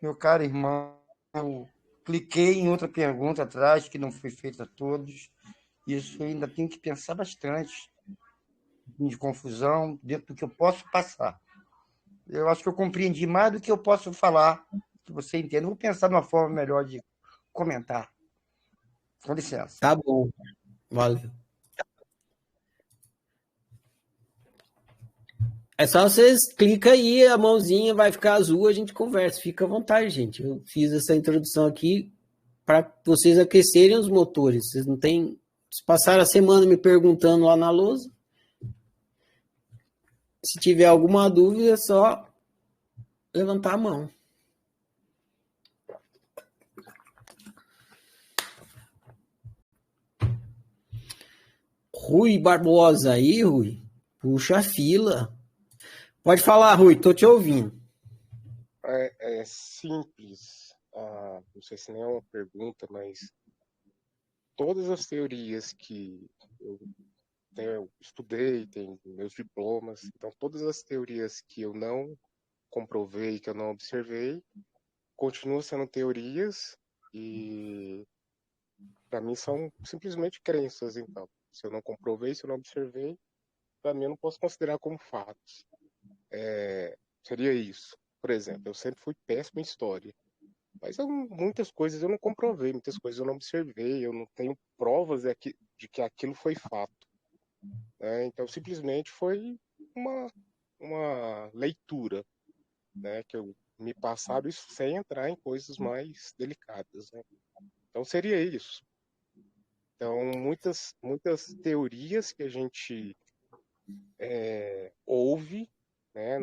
Speaker 14: Meu caro irmão, eu cliquei em outra pergunta atrás, que não foi feita a todos. Isso eu ainda tenho que pensar bastante, de confusão, dentro do que eu posso passar. Eu acho que eu compreendi mais do que eu posso falar, que você entenda. Vou pensar de uma forma melhor de comentar. Com licença.
Speaker 1: Tá bom. Valeu. É só vocês clicam aí, a mãozinha vai ficar azul, a gente conversa. Fica à vontade, gente. Eu fiz essa introdução aqui para vocês aquecerem os motores. Vocês não têm... Vocês passaram a semana me perguntando lá na lousa. Se tiver alguma dúvida, é só levantar a mão. Rui Barbosa aí, Rui. Puxa a fila. Pode falar, Rui, tô te ouvindo.
Speaker 8: É simples. Não sei se nem é uma pergunta, mas todas as teorias que eu estudei, tenho meus diplomas, então todas as teorias que eu não comprovei, que eu não observei, continuam sendo teorias e para mim são simplesmente crenças, então. Se eu não comprovei, se eu não observei, para mim eu não posso considerar como fatos. Seria isso. Por exemplo, eu sempre fui péssimo em história, mas muitas coisas eu não comprovei, muitas coisas eu não observei, eu não tenho provas de que aquilo foi fato. Né? Então, simplesmente foi uma leitura, né, que me passaram isso sem entrar em coisas mais delicadas. Né? Então, seria isso. Então, muitas teorias que a gente ouve, né,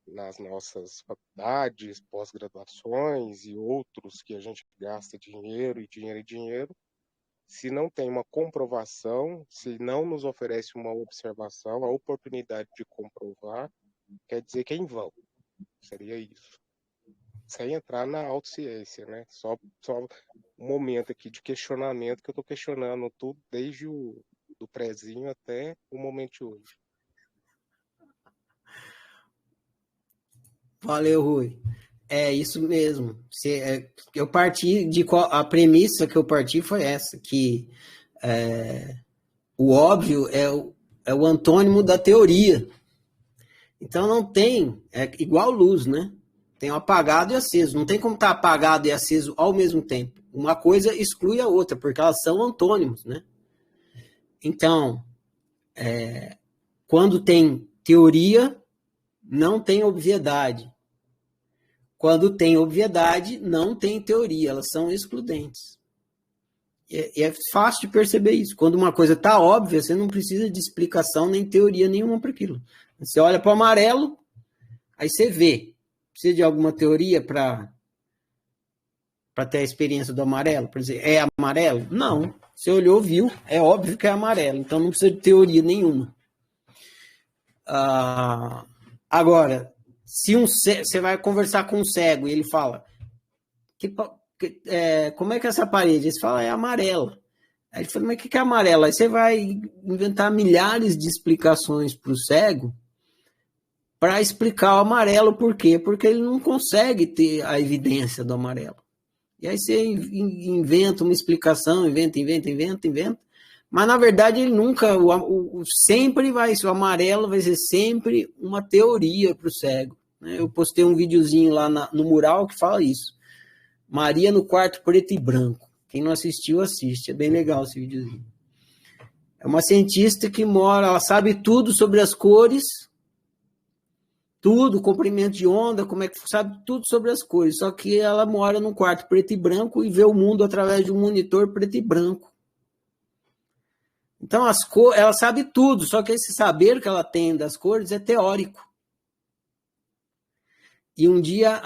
Speaker 8: nas nossas faculdades, pós-graduações e outros que a gente gasta dinheiro, se não tem uma comprovação, se não nos oferece uma observação, a oportunidade de comprovar, quer dizer que é em vão. Seria isso. Sem entrar na autociência, né? Só um momento aqui de questionamento, que eu estou questionando tudo desde do prézinho até o momento de hoje.
Speaker 1: Valeu, Rui. É isso mesmo. Eu parti a premissa que eu parti foi essa, que o óbvio é o antônimo da teoria. Então não tem, é igual luz, né? Tem o apagado e aceso. Não tem como estar apagado e aceso ao mesmo tempo. Uma coisa exclui a outra, porque elas são antônimos, né? Então, quando tem teoria, não tem obviedade. Quando tem obviedade, não tem teoria. Elas são excludentes. E é fácil de perceber isso. Quando uma coisa está óbvia, você não precisa de explicação nem teoria nenhuma para aquilo. Você olha para o amarelo, aí você vê. Precisa de alguma teoria para ter a experiência do amarelo? Por exemplo, é amarelo? Não. Você olhou, viu, é óbvio que é amarelo. Então não precisa de teoria nenhuma. Agora, se você vai conversar com um cego e ele fala, como é que é essa parede? Você fala, é amarela. Aí ele fala, mas o que é amarela? Aí você vai inventar milhares de explicações para o cego para explicar o amarelo. Por quê? Porque ele não consegue ter a evidência do amarelo. E aí você inventa uma explicação, inventa. Mas, na verdade, ele nunca... o amarelo vai ser sempre uma teoria para o cego. Né? Eu postei um videozinho lá no mural que fala isso. Maria no quarto preto e branco. Quem não assistiu, assiste. É bem legal esse videozinho. É uma cientista que ela sabe tudo sobre as cores, tudo, comprimento de onda, sabe tudo sobre as cores. Só que ela mora num quarto preto e branco e vê o mundo através de um monitor preto e branco. Então, ela sabe tudo, só que esse saber que ela tem das cores é teórico. E um dia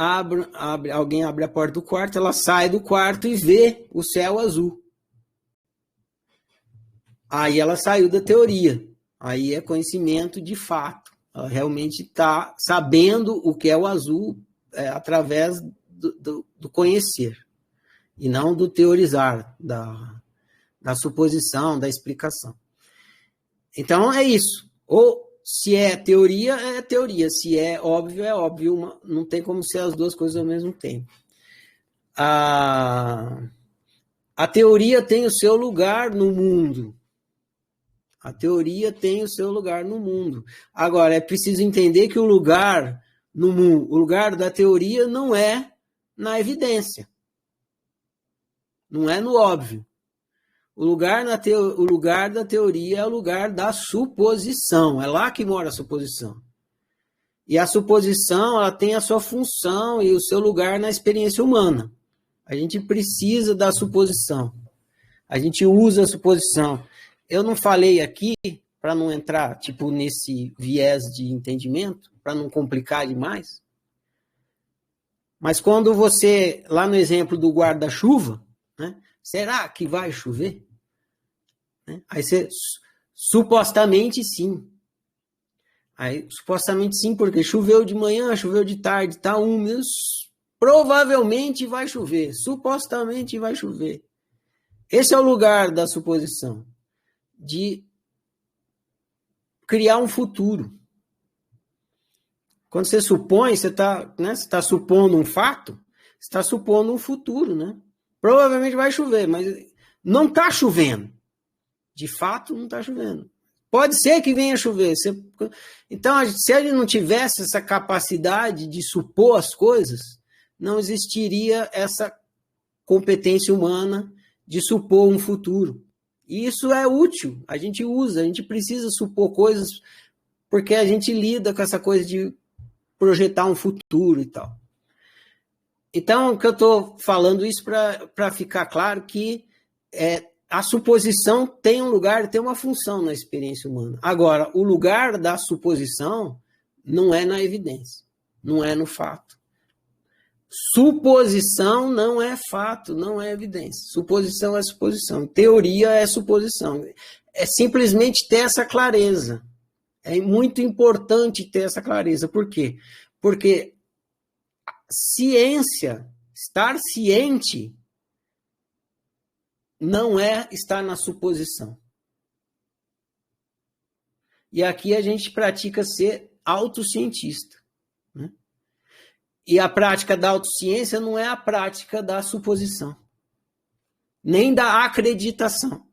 Speaker 1: alguém abre a porta do quarto, ela sai do quarto e vê o céu azul. Aí ela saiu da teoria. Aí é conhecimento de fato. Ela realmente está sabendo o que é o azul através do conhecer. E não do teorizar, da suposição, da explicação. Então, é isso. Ou, se é teoria. Se é óbvio. Não tem como ser as duas coisas ao mesmo tempo. A teoria tem o seu lugar no mundo. A teoria tem o seu lugar no mundo. Agora, é preciso entender que o lugar no mundo, o lugar da teoria não é na evidência. Não é no óbvio. O lugar da teoria é o lugar da suposição. É lá que mora a suposição. E a suposição, ela tem a sua função e o seu lugar na experiência humana. A gente precisa da suposição. A gente usa a suposição. Eu não falei aqui, para não entrar tipo nesse viés de entendimento, para não complicar demais. Mas quando você, lá no exemplo do guarda-chuva, né, será que vai chover? Aí você, supostamente sim. Aí, supostamente sim, porque choveu de manhã, choveu de tarde, tá úmido, provavelmente vai chover, supostamente vai chover. Esse é o lugar da suposição, de criar um futuro. Quando você supõe, você está supondo um fato, você está supondo um futuro, né? Provavelmente vai chover, mas não está chovendo. De fato, não está chovendo. Pode ser que venha chover. Então, se ele não tivesse essa capacidade de supor as coisas, não existiria essa competência humana de supor um futuro. E isso é útil, a gente usa, a gente precisa supor coisas porque a gente lida com essa coisa de projetar um futuro e tal. Então, o que eu estou falando isso para ficar claro que a suposição tem um lugar, tem uma função na experiência humana. Agora, o lugar da suposição não é na evidência, não é no fato. Suposição não é fato, não é evidência. Suposição é suposição. Teoria é suposição. É simplesmente ter essa clareza. É muito importante ter essa clareza. Por quê? Porque ciência, estar ciente, não é estar na suposição. E aqui a gente pratica ser autocientista. Né? E a prática da autociência não é a prática da suposição, nem da acreditação.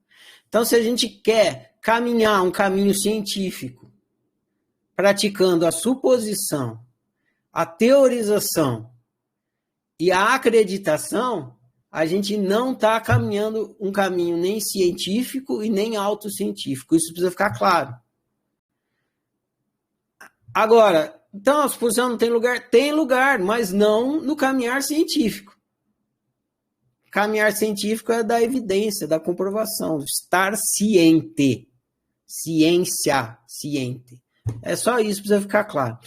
Speaker 1: Então, se a gente quer caminhar um caminho científico, praticando a suposição, a teorização e a acreditação, a gente não está caminhando um caminho nem científico e nem autocientífico. Isso precisa ficar claro. Agora, então a suposição não tem lugar? Tem lugar, mas não no caminhar científico. Caminhar científico é da evidência, da comprovação, estar ciente. Ciência, ciente. É só isso, precisa ficar claro.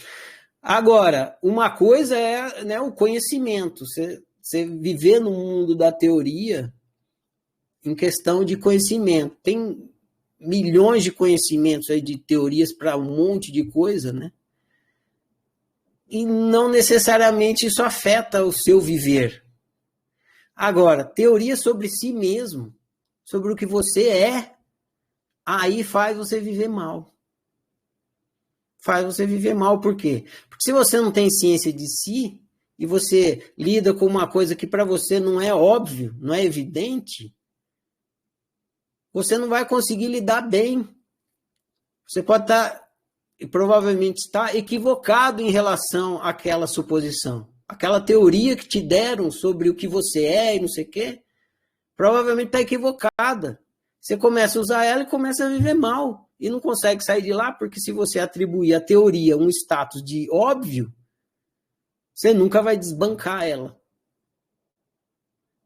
Speaker 1: Agora, uma coisa é, né, o conhecimento. Você viver no mundo da teoria em questão de conhecimento. Tem milhões de conhecimentos aí de teorias para um monte de coisa, né? E não necessariamente isso afeta o seu viver. Agora, teoria sobre si mesmo, sobre o que você é, aí faz você viver mal. Faz você viver mal, por quê? Porque se você não tem ciência de si, e você lida com uma coisa que para você não é óbvio, não é evidente, você não vai conseguir lidar bem. Você pode estar, e provavelmente está, equivocado em relação àquela suposição. Aquela teoria que te deram sobre o que você é e não sei o quê, provavelmente está equivocada. Você começa a usar ela e começa a viver mal. E não consegue sair de lá, porque se você atribuir à teoria um status de óbvio, você nunca vai desbancar ela.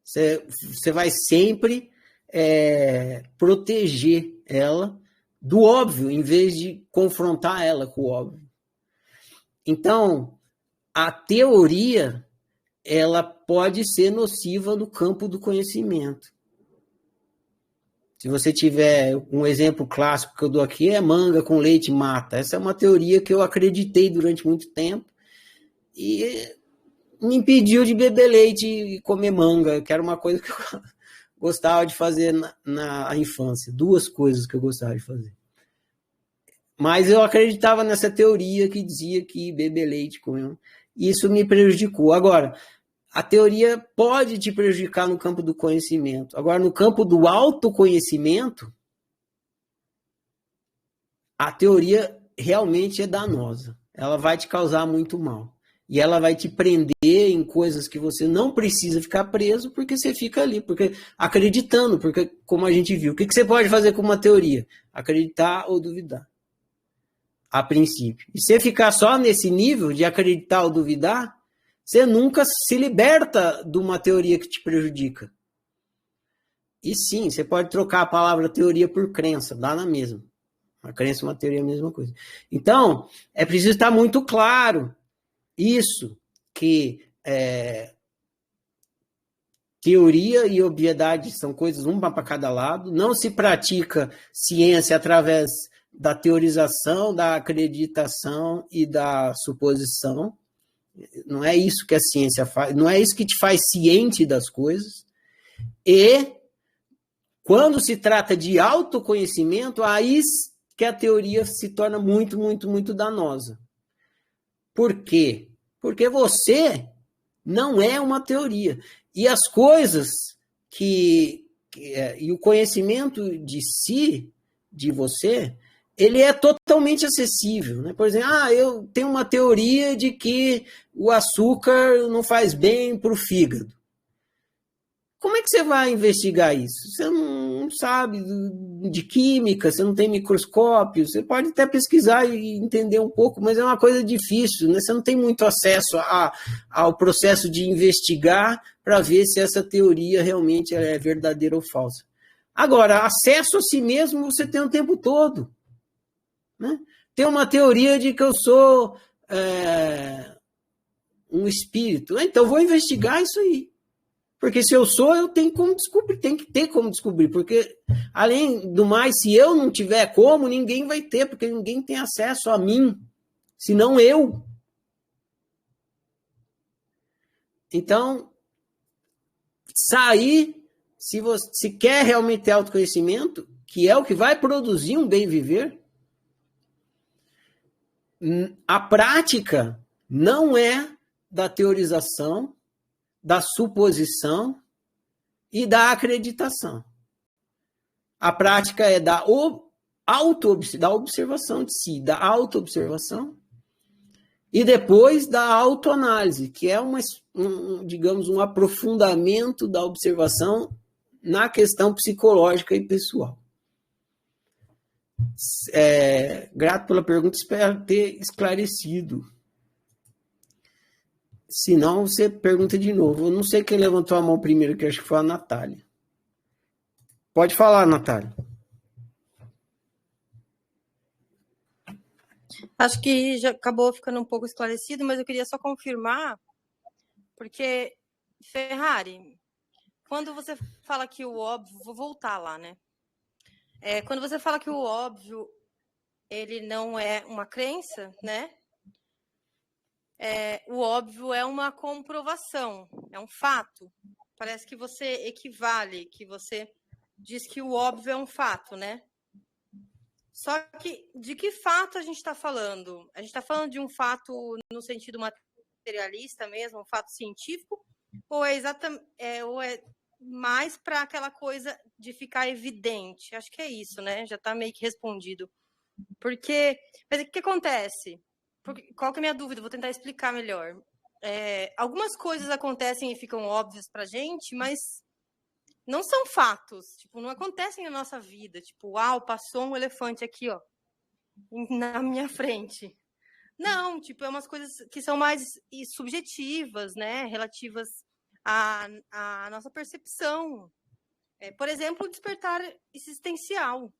Speaker 1: Você vai sempre proteger ela do óbvio, em vez de confrontar ela com o óbvio. Então, a teoria, ela pode ser nociva no campo do conhecimento. Se você tiver um exemplo clássico que eu dou aqui, é manga com leite mata. Essa é uma teoria que eu acreditei durante muito tempo e me impediu de beber leite e comer manga, que era uma coisa que eu gostava de fazer na infância. Duas coisas que eu gostava de fazer. Mas eu acreditava nessa teoria que dizia que beber leite, comer, e isso me prejudicou. Agora, a teoria pode te prejudicar no campo do conhecimento. Agora, no campo do autoconhecimento, a teoria realmente é danosa. Ela vai te causar muito mal. E ela vai te prender em coisas que você não precisa ficar preso, porque você fica ali, porque acreditando, porque, como a gente viu, o que você pode fazer com uma teoria? Acreditar ou duvidar. A princípio. E se você ficar só nesse nível de acreditar ou duvidar, você nunca se liberta de uma teoria que te prejudica. E sim, você pode trocar a palavra teoria por crença, dá na mesma. Uma crença e uma teoria é a mesma coisa. Então, é preciso estar muito claro isso, que teoria e obviedade são coisas uma para cada lado. Não se pratica ciência através da teorização, da acreditação e da suposição. Não é isso que a ciência faz, não é isso que te faz ciente das coisas. E quando se trata de autoconhecimento, aí que a teoria se torna muito, muito, muito danosa. Por quê? Porque você não é uma teoria. E as coisas e o conhecimento de si, de você, ele é totalmente acessível, né? Por exemplo, eu tenho uma teoria de que o açúcar não faz bem para o fígado. Como é que você vai investigar isso? Você não sabe de química, você não tem microscópio, você pode até pesquisar e entender um pouco, mas é uma coisa difícil, né? Você não tem muito acesso ao processo de investigar para ver se essa teoria realmente é verdadeira ou falsa. Agora, acesso a si mesmo você tem o tempo todo. Né? Tem uma teoria de que eu sou um espírito. Então, vou investigar isso aí. Porque se eu sou, eu tenho como descobrir, tem que ter como descobrir. Porque, além do mais, se eu não tiver como, ninguém vai ter, porque ninguém tem acesso a mim, senão eu. Então, se quer realmente ter autoconhecimento, que é o que vai produzir um bem viver, a prática não é da teorização, da suposição e da acreditação. A prática é da observação de si, da autoobservação, e depois da autoanálise, que é digamos, um aprofundamento da observação na questão psicológica e pessoal. Grato pela pergunta, espero ter esclarecido. Se não, você pergunta de novo. Eu não sei quem levantou a mão primeiro, que acho que foi a Natália. Pode falar, Natália.
Speaker 10: Acho que já acabou ficando um pouco esclarecido, mas eu queria só confirmar, porque, Ferrari, quando você fala que o óbvio... Vou voltar lá, né? Quando você fala que o óbvio, ele não é uma crença, né? O óbvio é uma comprovação, é um fato. Parece que você equivale, que você diz que o óbvio é um fato, né? Só que de que fato a gente está falando? A gente está falando de um fato no sentido materialista mesmo, um fato científico, ou ou é mais para aquela coisa de ficar evidente? Acho que é isso, né? Já está meio que respondido. Mas o que acontece? Qual que é a minha dúvida? Vou tentar explicar melhor. Algumas coisas acontecem e ficam óbvias pra gente, mas não são fatos. Tipo, não acontecem na nossa vida. Tipo, passou um elefante aqui, ó, na minha frente. Não, tipo, é umas coisas que são mais subjetivas, né? Relativas à nossa percepção. Por exemplo, o despertar existencial.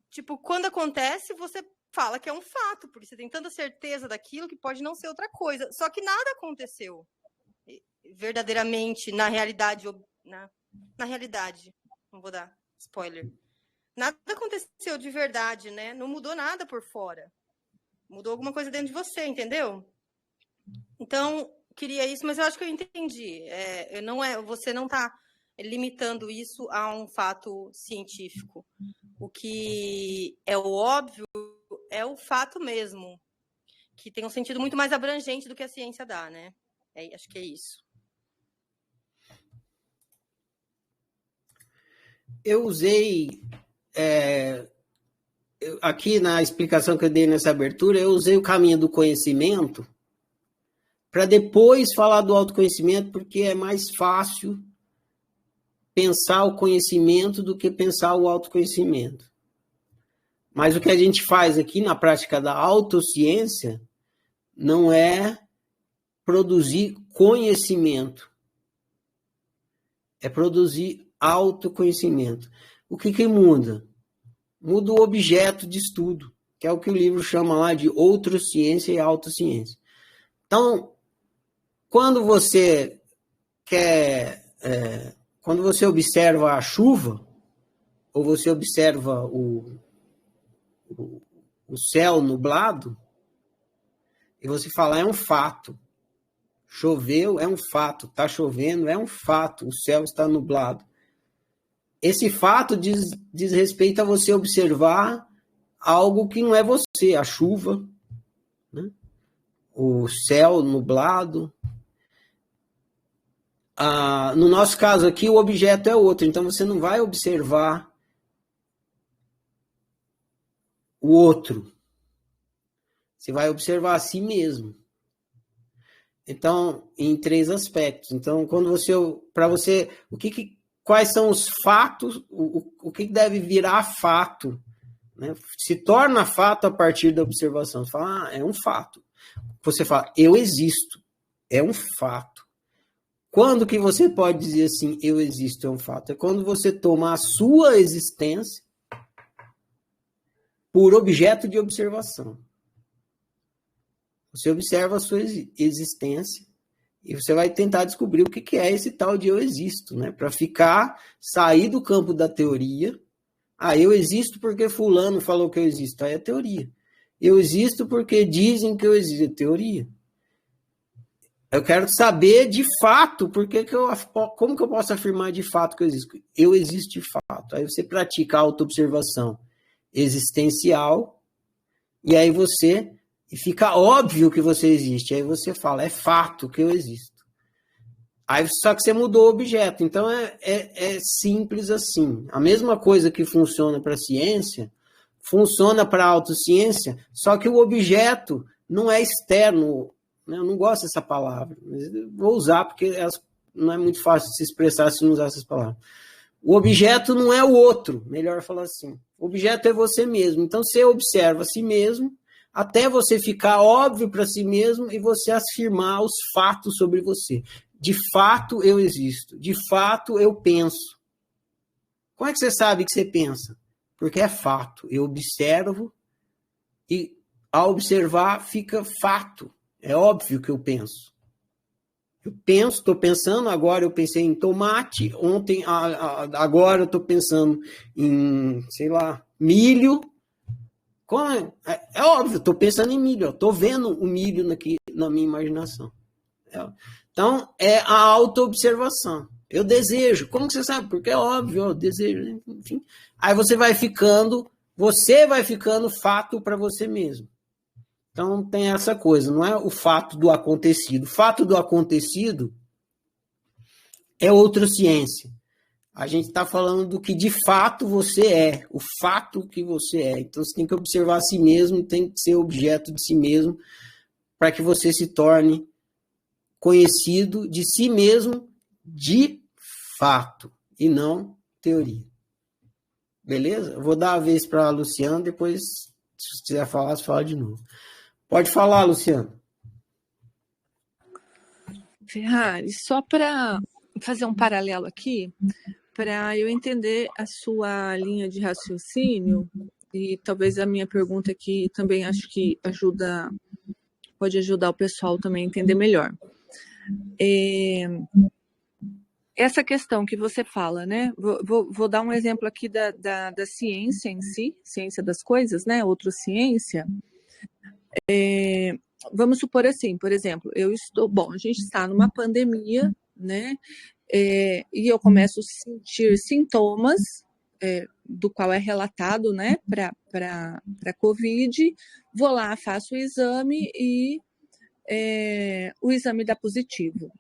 Speaker 10: Tipo, quando acontece, você fala que é um fato, porque você tem tanta certeza daquilo que pode não ser outra coisa. Só que nada aconteceu verdadeiramente na realidade. Na realidade, não vou dar spoiler. Nada aconteceu de verdade, né? Não mudou nada por fora. Mudou alguma coisa dentro de você, entendeu? Então, queria isso, mas eu acho que eu entendi. Você não está limitando isso a um fato científico. O que é o óbvio é o fato mesmo, que tem um sentido muito mais abrangente do que a ciência dá, né? Acho que é isso.
Speaker 1: Eu usei, aqui na explicação que eu dei nessa abertura, eu usei o caminho do conhecimento para depois falar do autoconhecimento, porque é mais fácil pensar o conhecimento do que pensar o autoconhecimento. Mas o que a gente faz aqui na prática da autociência não é produzir conhecimento. É produzir autoconhecimento. O que muda? Muda o objeto de estudo, que é o que o livro chama lá de outrociência e autociência. Então, quando você quando você observa a chuva, ou você observa o céu nublado, e você fala, é um fato. Choveu, é um fato. Está chovendo, é um fato. O céu está nublado. Esse fato diz respeito a você observar algo que não é você, a chuva, né? O céu nublado. No nosso caso aqui, o objeto é outro, então você não vai observar o outro. Você vai observar a si mesmo. Então, em 3 aspectos. Então, quais são os fatos, o que deve virar fato, né? Se torna fato a partir da observação. Você fala, é um fato. Você fala, eu existo. É um fato. Quando que você pode dizer assim, eu existo, é um fato? É quando você toma a sua existência por objeto de observação. Você observa a sua existência e você vai tentar descobrir o que é esse tal de eu existo, né? Para sair do campo da teoria. Eu existo porque fulano falou que eu existo. Aí é teoria. Eu existo porque dizem que eu existo. É teoria. Eu quero saber de fato como que eu posso afirmar de fato que eu existo. Eu existo de fato. Aí você pratica a autoobservação existencial e aí e fica óbvio que você existe. Aí você fala, é fato que eu existo. Aí só que você mudou o objeto. Então é simples assim. A mesma coisa que funciona para a ciência, funciona para a autociência, só que o objeto não é externo. Eu não gosto dessa palavra, mas vou usar porque não é muito fácil de se expressar se não usar essas palavras. O objeto não é o outro, melhor falar assim. O objeto é você mesmo. Então você observa a si mesmo, até você ficar óbvio para si mesmo e você afirmar os fatos sobre você. De fato, eu existo. De fato, eu penso. Como é que você sabe que você pensa? Porque é fato. Eu observo e, ao observar, fica fato. É óbvio que eu penso. Eu penso, estou pensando, agora eu pensei em tomate, ontem, agora eu estou pensando em, sei lá, milho. É óbvio, estou pensando em milho, estou vendo o milho aqui na minha imaginação. Então, é a autoobservação. Eu desejo. Como que você sabe? Porque é óbvio, eu desejo. Enfim. Aí você vai ficando fato para você mesmo. Então, tem essa coisa, não é o fato do acontecido. O fato do acontecido é outra ciência. A gente está falando do que de fato você é, o fato que você é. Então, você tem que observar a si mesmo, tem que ser objeto de si mesmo, para que você se torne conhecido de si mesmo de fato, e não teoria. Beleza? Eu vou dar a vez para a Luciana, depois, se você quiser falar, você fala de novo. Pode falar, Luciana.
Speaker 16: Ferrari, só para fazer um paralelo aqui, para eu entender a sua linha de raciocínio, e talvez a minha pergunta aqui também acho que pode ajudar o pessoal também a entender melhor. Essa questão que você fala, né? Vou dar um exemplo aqui da ciência em si, ciência das coisas, né? Outra ciência. Vamos supor assim, por exemplo, a gente está numa pandemia, né? E eu começo a sentir sintomas, do qual é relatado, né, para Covid, vou lá, faço o exame e o exame dá positivo.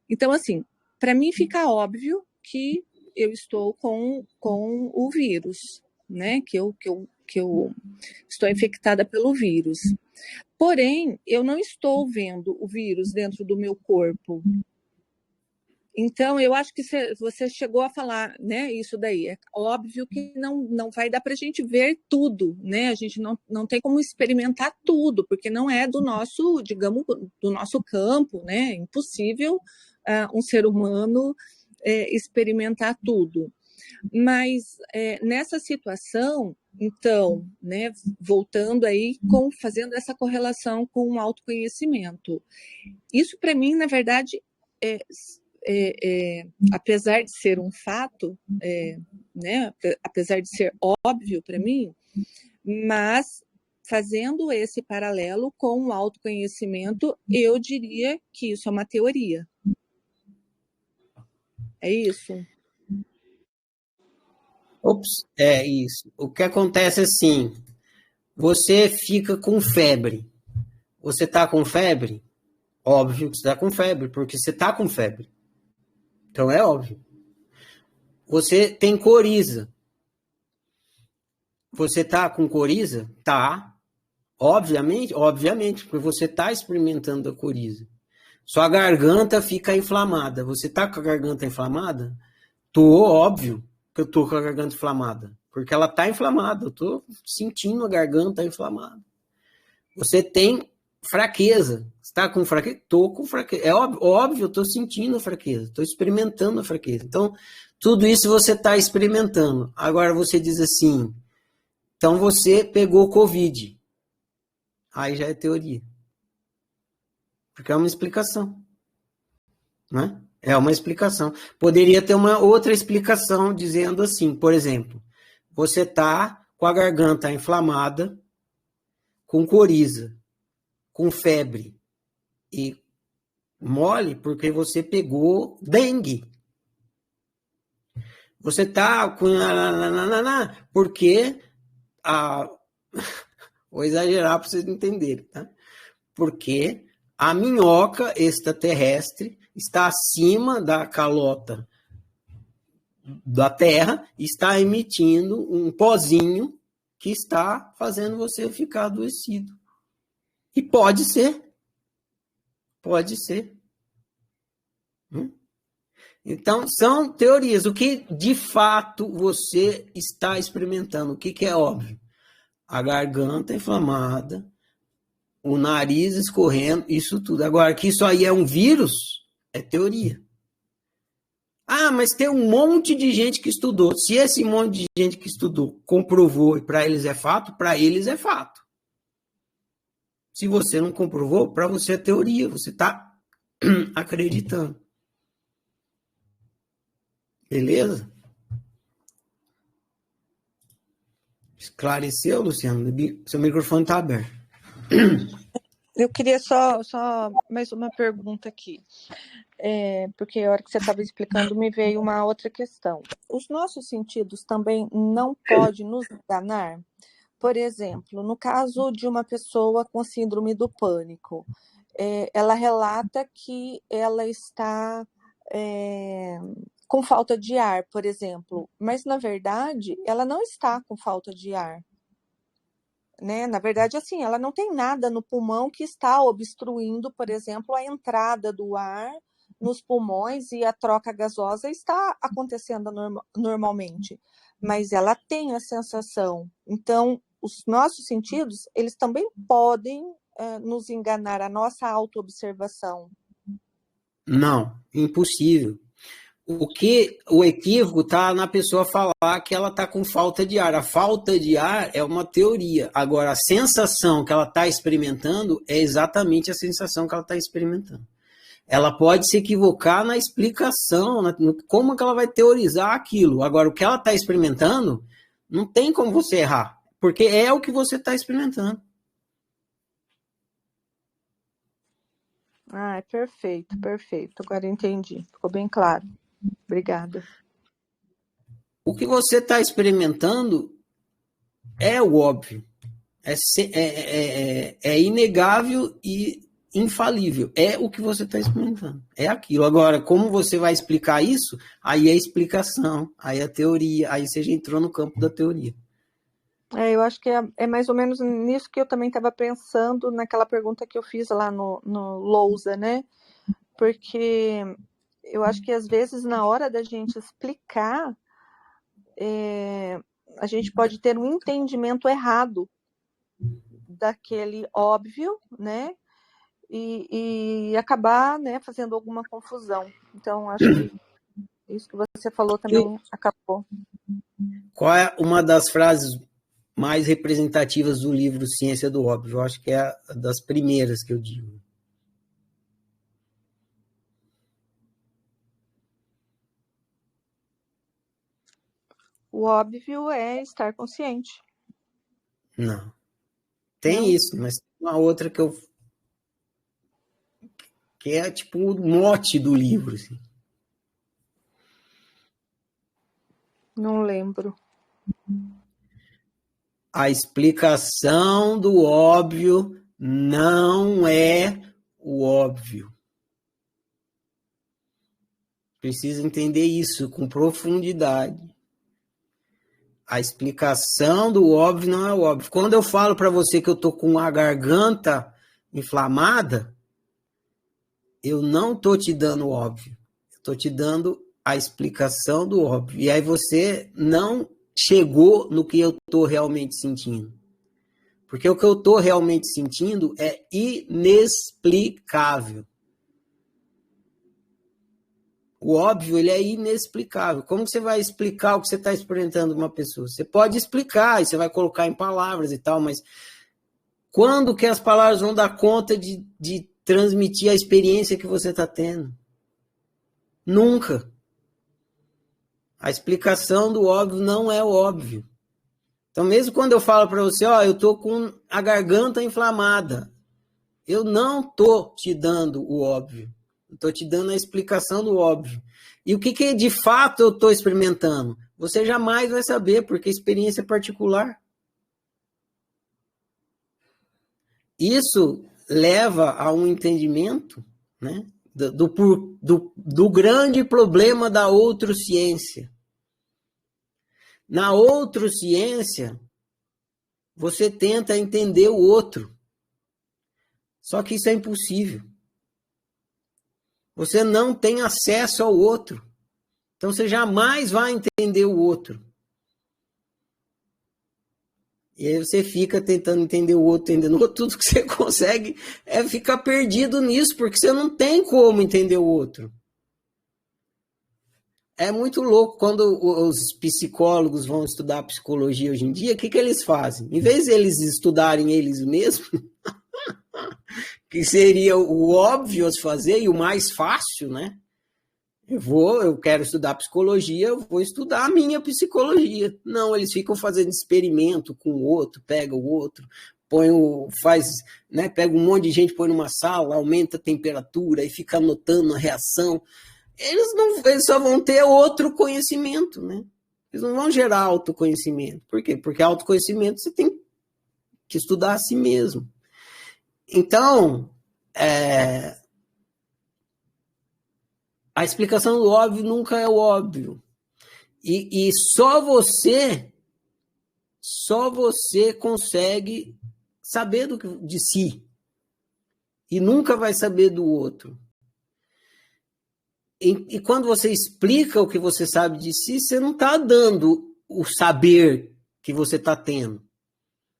Speaker 16: Então, assim, para mim fica óbvio que eu estou com o vírus, né, que eu estou infectada pelo vírus. Porém, eu não estou vendo o vírus dentro do meu corpo. Então, eu acho que você chegou a falar, né, isso daí. É óbvio que não vai dar para a gente ver tudo, né? A gente não tem como experimentar tudo, porque não é do nosso, digamos, do nosso campo, né? É impossível um ser humano experimentar tudo. Mas nessa situação, então, né, voltando aí, fazendo essa correlação com o autoconhecimento. Isso, para mim, na verdade, apesar de ser um fato, né, apesar de ser óbvio para mim, mas fazendo esse paralelo com o autoconhecimento, eu diria que isso é uma teoria. É isso?
Speaker 1: Ops, é isso. O que acontece assim, você fica com febre. Você está com febre? Óbvio que você está com febre, porque você está com febre. Então é óbvio. Você tem coriza. Você está com coriza? Tá. Obviamente, porque você está experimentando a coriza. Sua garganta fica inflamada. Você está com a garganta inflamada? Óbvio que eu tô com a garganta inflamada. Porque ela tá inflamada. Eu tô sentindo a garganta inflamada. Você tem fraqueza. Você tá com fraqueza? Tô com fraqueza. É óbvio, eu tô sentindo a fraqueza. Tô experimentando a fraqueza. Então, tudo isso você tá experimentando. Agora você diz assim, então você pegou Covid. Aí já é teoria. Porque é uma explicação. Né? É uma explicação. Poderia ter uma outra explicação dizendo assim, por exemplo, você está com a garganta inflamada, com coriza, com febre e mole porque você pegou dengue. Você está com... porque... Vou exagerar para vocês entenderem, tá? Porque a minhoca extraterrestre está acima da calota da Terra e está emitindo um pozinho que está fazendo você ficar adoecido. E pode ser. Pode ser. Então, são teorias. O que, de fato, você está experimentando? O que é óbvio? A garganta inflamada, o nariz escorrendo, isso tudo. Agora, que isso aí é um vírus, é teoria. Ah, mas tem um monte de gente que estudou. Se esse monte de gente que estudou comprovou e para eles é fato, para eles é fato. Se você não comprovou, para você é teoria. Você está acreditando. Beleza? Esclareceu, Luciano? Seu microfone está aberto.
Speaker 16: Eu queria só mais uma pergunta aqui. Porque a hora que você estava explicando me veio uma outra questão. Os nossos sentidos também não podem nos enganar? Por exemplo, no caso de uma pessoa com síndrome do pânico, ela relata que ela está com falta de ar, por exemplo, mas na verdade ela não está com falta de ar. Né? Na verdade, assim, ela não tem nada no pulmão que está obstruindo, por exemplo, a entrada do ar nos pulmões e a troca gasosa está acontecendo normalmente, mas ela tem a sensação. Então, os nossos sentidos, eles também podem nos enganar, a nossa autoobservação.
Speaker 1: Não, impossível. O equívoco está na pessoa falar que ela está com falta de ar. A falta de ar é uma teoria. Agora, a sensação que ela está experimentando é exatamente a sensação que ela está experimentando. Ela pode se equivocar na explicação, como que ela vai teorizar aquilo. Agora, o que ela está experimentando, não tem como você errar, porque é o que você está experimentando.
Speaker 16: Ah, perfeito, perfeito. Agora entendi. Ficou bem claro. Obrigada.
Speaker 1: O que você está experimentando é o óbvio. É inegável e infalível. É o que você está experimentando. É aquilo. Agora, como você vai explicar isso? Aí é a explicação, aí é a teoria, aí você já entrou no campo da teoria.
Speaker 16: Eu acho que é mais ou menos nisso que eu também estava pensando naquela pergunta que eu fiz lá no Lousa, né? Porque eu acho que às vezes na hora da gente explicar, a gente pode ter um entendimento errado daquele óbvio, né? E acabar, né, fazendo alguma confusão. Então, acho que isso que você falou também acabou.
Speaker 1: Qual é uma das frases mais representativas do livro Ciência do Óbvio? Eu acho que é a das primeiras que eu digo.
Speaker 16: O óbvio é estar consciente.
Speaker 1: Não. Tem
Speaker 16: Não?
Speaker 1: isso, mas tem uma outra que é tipo o mote do livro. Assim.
Speaker 16: Não lembro.
Speaker 1: A explicação do óbvio não é o óbvio. Precisa entender isso com profundidade. A explicação do óbvio não é o óbvio. Quando eu falo para você que eu tô com a garganta inflamada, eu não tô te dando o óbvio. Eu tô te dando a explicação do óbvio. E aí você não chegou no que eu tô realmente sentindo. Porque o que eu tô realmente sentindo é inexplicável. O óbvio, ele é inexplicável. Como você vai explicar o que você está experimentando uma pessoa? Você pode explicar, e você vai colocar em palavras e tal, mas quando que as palavras vão dar conta de transmitir a experiência que você está tendo? Nunca. A explicação do óbvio não é o óbvio. Então, mesmo quando eu falo para você, ó, eu estou com a garganta inflamada, eu não estou te dando o óbvio. Estou te dando a explicação do óbvio. E o que de fato eu estou experimentando? Você jamais vai saber, porque a experiência é particular. Isso leva a um entendimento, né, do grande problema da outrociência. Na outrociência, você tenta entender o outro. Só que isso é impossível. Você não tem acesso ao outro. Então você jamais vai entender o outro. E aí você fica tentando entender o outro, entendendo o outro. Tudo que você consegue é ficar perdido nisso, porque você não tem como entender o outro. É muito louco quando os psicólogos vão estudar psicologia hoje em dia, o que eles fazem? Em vez de eles estudarem eles mesmos, que seria o óbvio a se fazer e o mais fácil, né? Eu quero estudar psicologia, eu vou estudar a minha psicologia. Não, eles ficam fazendo experimento com o outro, pega o outro, pega um monte de gente, põe numa sala, aumenta a temperatura e fica anotando a reação. Eles só vão ter outro conhecimento, né? Eles não vão gerar autoconhecimento. Por quê? Porque autoconhecimento você tem que estudar a si mesmo. Então, a explicação do óbvio nunca é o óbvio. E só você consegue saber de si. E nunca vai saber do outro. E quando você explica o que você sabe de si, você não está dando o saber que você está tendo.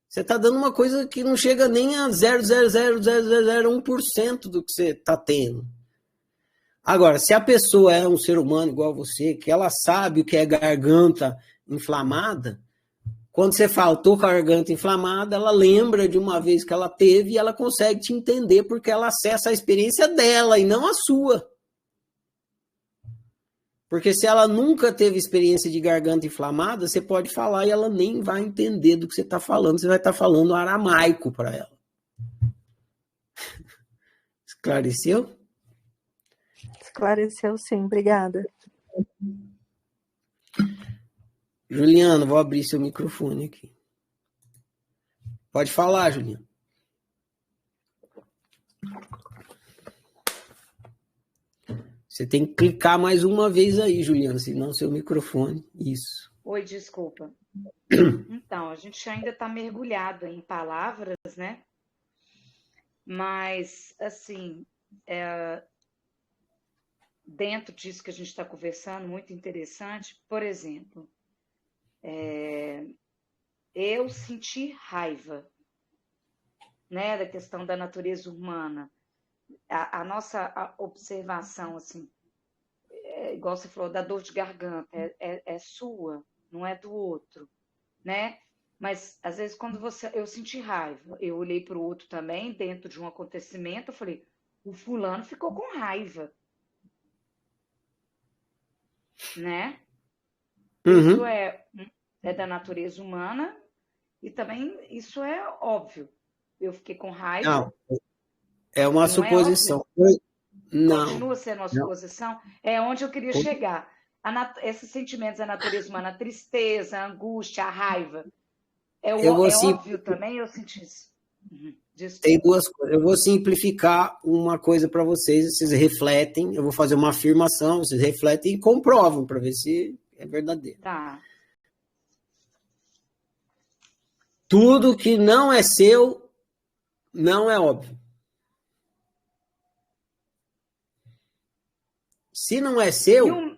Speaker 1: Você está dando uma coisa que não chega nem a 0,00001% do que você está tendo. Agora, se a pessoa é um ser humano igual a você, que ela sabe o que é garganta inflamada, quando você fala, estou com a garganta inflamada, ela lembra de uma vez que ela teve e ela consegue te entender porque ela acessa a experiência dela e não a sua. Porque se ela nunca teve experiência de garganta inflamada, você pode falar e ela nem vai entender do que você está falando. Você vai estar falando aramaico para ela. Esclareceu?
Speaker 16: Esclareceu sim, obrigada.
Speaker 1: Juliana, vou abrir seu microfone aqui. Pode falar, Juliana. Você tem que clicar mais uma vez aí, Juliana, senão seu microfone. Isso.
Speaker 3: Oi, desculpa. Então, a gente ainda está mergulhado em palavras, né? Mas, assim, dentro disso que a gente está conversando, muito interessante. Por exemplo, eu senti raiva, né, da questão da natureza humana. A nossa observação, assim, igual você falou, da dor de garganta, é sua, não é do outro, né? Mas, às vezes, quando eu senti raiva, eu olhei para o outro também, dentro de um acontecimento, eu falei, o fulano ficou com raiva, né? Isso
Speaker 1: Uhum.
Speaker 3: é da natureza humana e também isso é óbvio. Eu fiquei com raiva,
Speaker 1: Não, é uma
Speaker 3: não é óbvio?
Speaker 1: suposição. Não,
Speaker 3: Continua sendo uma
Speaker 1: não.
Speaker 3: suposição? É onde eu queria chegar. Esses sentimentos da natureza humana, a tristeza, a angústia, a raiva, é óbvio também eu senti isso. Desculpa.
Speaker 1: Tem duas coisas. Eu vou simplificar uma coisa para vocês refletem, eu vou fazer uma afirmação, vocês refletem e comprovam para ver se é verdadeiro.
Speaker 3: Tá.
Speaker 1: Tudo que não é seu não é óbvio. Se não é seu,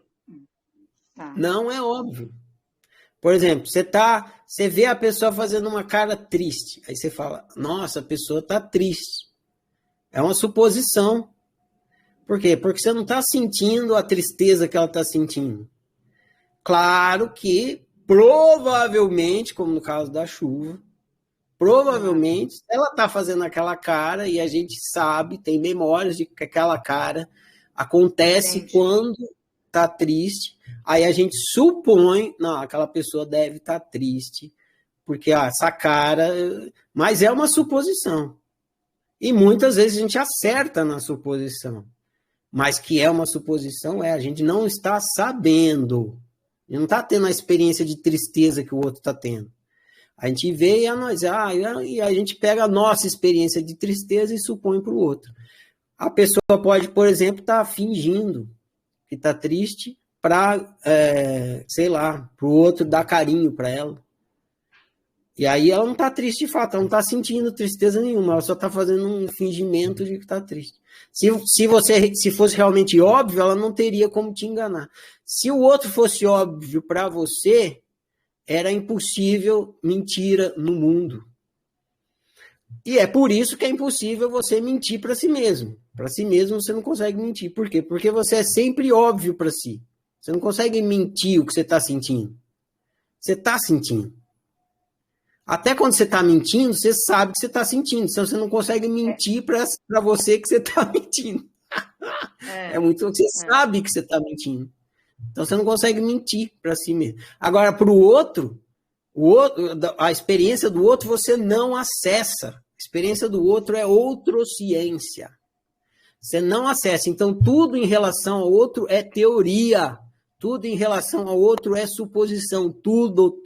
Speaker 1: não é óbvio. Por exemplo, você vê a pessoa fazendo uma cara triste. Aí você fala, nossa, a pessoa está triste. É uma suposição. Por quê? Porque você não está sentindo a tristeza que ela está sentindo. Claro que, provavelmente, como no caso da chuva, provavelmente ela está fazendo aquela cara e a gente sabe, tem memórias de que aquela cara acontece quando está triste. Aí a gente supõe, não, aquela pessoa deve estar triste, porque essa cara... Mas é uma suposição. E muitas vezes a gente acerta na suposição. Mas que é uma suposição, a gente não está sabendo. A gente não está tendo a experiência de tristeza que o outro está tendo. A gente vê e analisa, e a gente pega a nossa experiência de tristeza e supõe para o outro. A pessoa pode, por exemplo, estar fingindo que está triste para, sei lá, para o outro dar carinho para ela. E aí ela não está triste de fato, ela não está sentindo tristeza nenhuma, ela só está fazendo um fingimento de que está triste. Se fosse realmente óbvio, ela não teria como te enganar. Se o outro fosse óbvio para você, era impossível mentira no mundo. E é por isso que é impossível você mentir para si mesmo. Para si mesmo você não consegue mentir. Por quê? Porque você é sempre óbvio para si. Você não consegue mentir o que você está sentindo. Você está sentindo. Até quando você está mentindo, você sabe que você está sentindo. Então você não consegue mentir para você que você está mentindo. É muito. Você sabe que você está mentindo. Então você não consegue mentir para si mesmo. Agora, para o outro, a experiência do outro você não acessa. A experiência do outro é outrociência. Você não acessa. Então, tudo em relação ao outro é teoria. Tudo em relação ao outro é suposição. Tudo,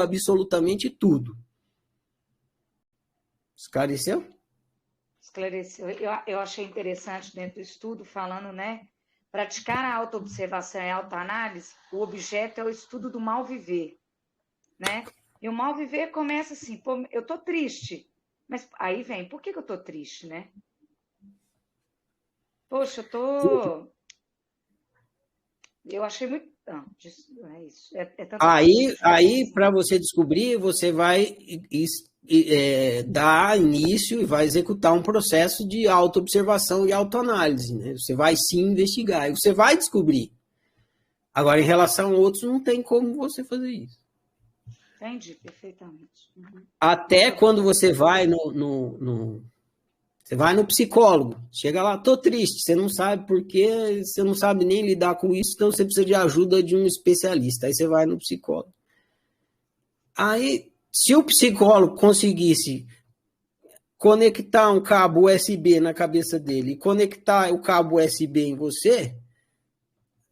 Speaker 1: absolutamente tudo. Esclareceu?
Speaker 3: Esclareceu. Eu achei interessante dentro do estudo, falando, né? Praticar a autoobservação e a autoanálise, o objeto é o estudo do mal viver, né? E o mal viver começa assim, pô, eu tô triste. Mas aí vem, por que eu tô triste, né? Poxa, eu achei muito... Não, é isso.
Speaker 1: Aí para você descobrir, você vai dar início e vai executar um processo de autoobservação e autoanálise, né? Você vai se investigar e você vai descobrir. Agora, em relação a outros, não tem como você fazer isso.
Speaker 3: Entendi perfeitamente. Uhum.
Speaker 1: Até quando você vai você vai no psicólogo, chega lá, tô triste, você não sabe por quê, você não sabe nem lidar com isso, então você precisa de ajuda de um especialista. Aí você vai no psicólogo. Aí, se o psicólogo conseguisse conectar um cabo USB na cabeça dele e conectar o cabo USB em você,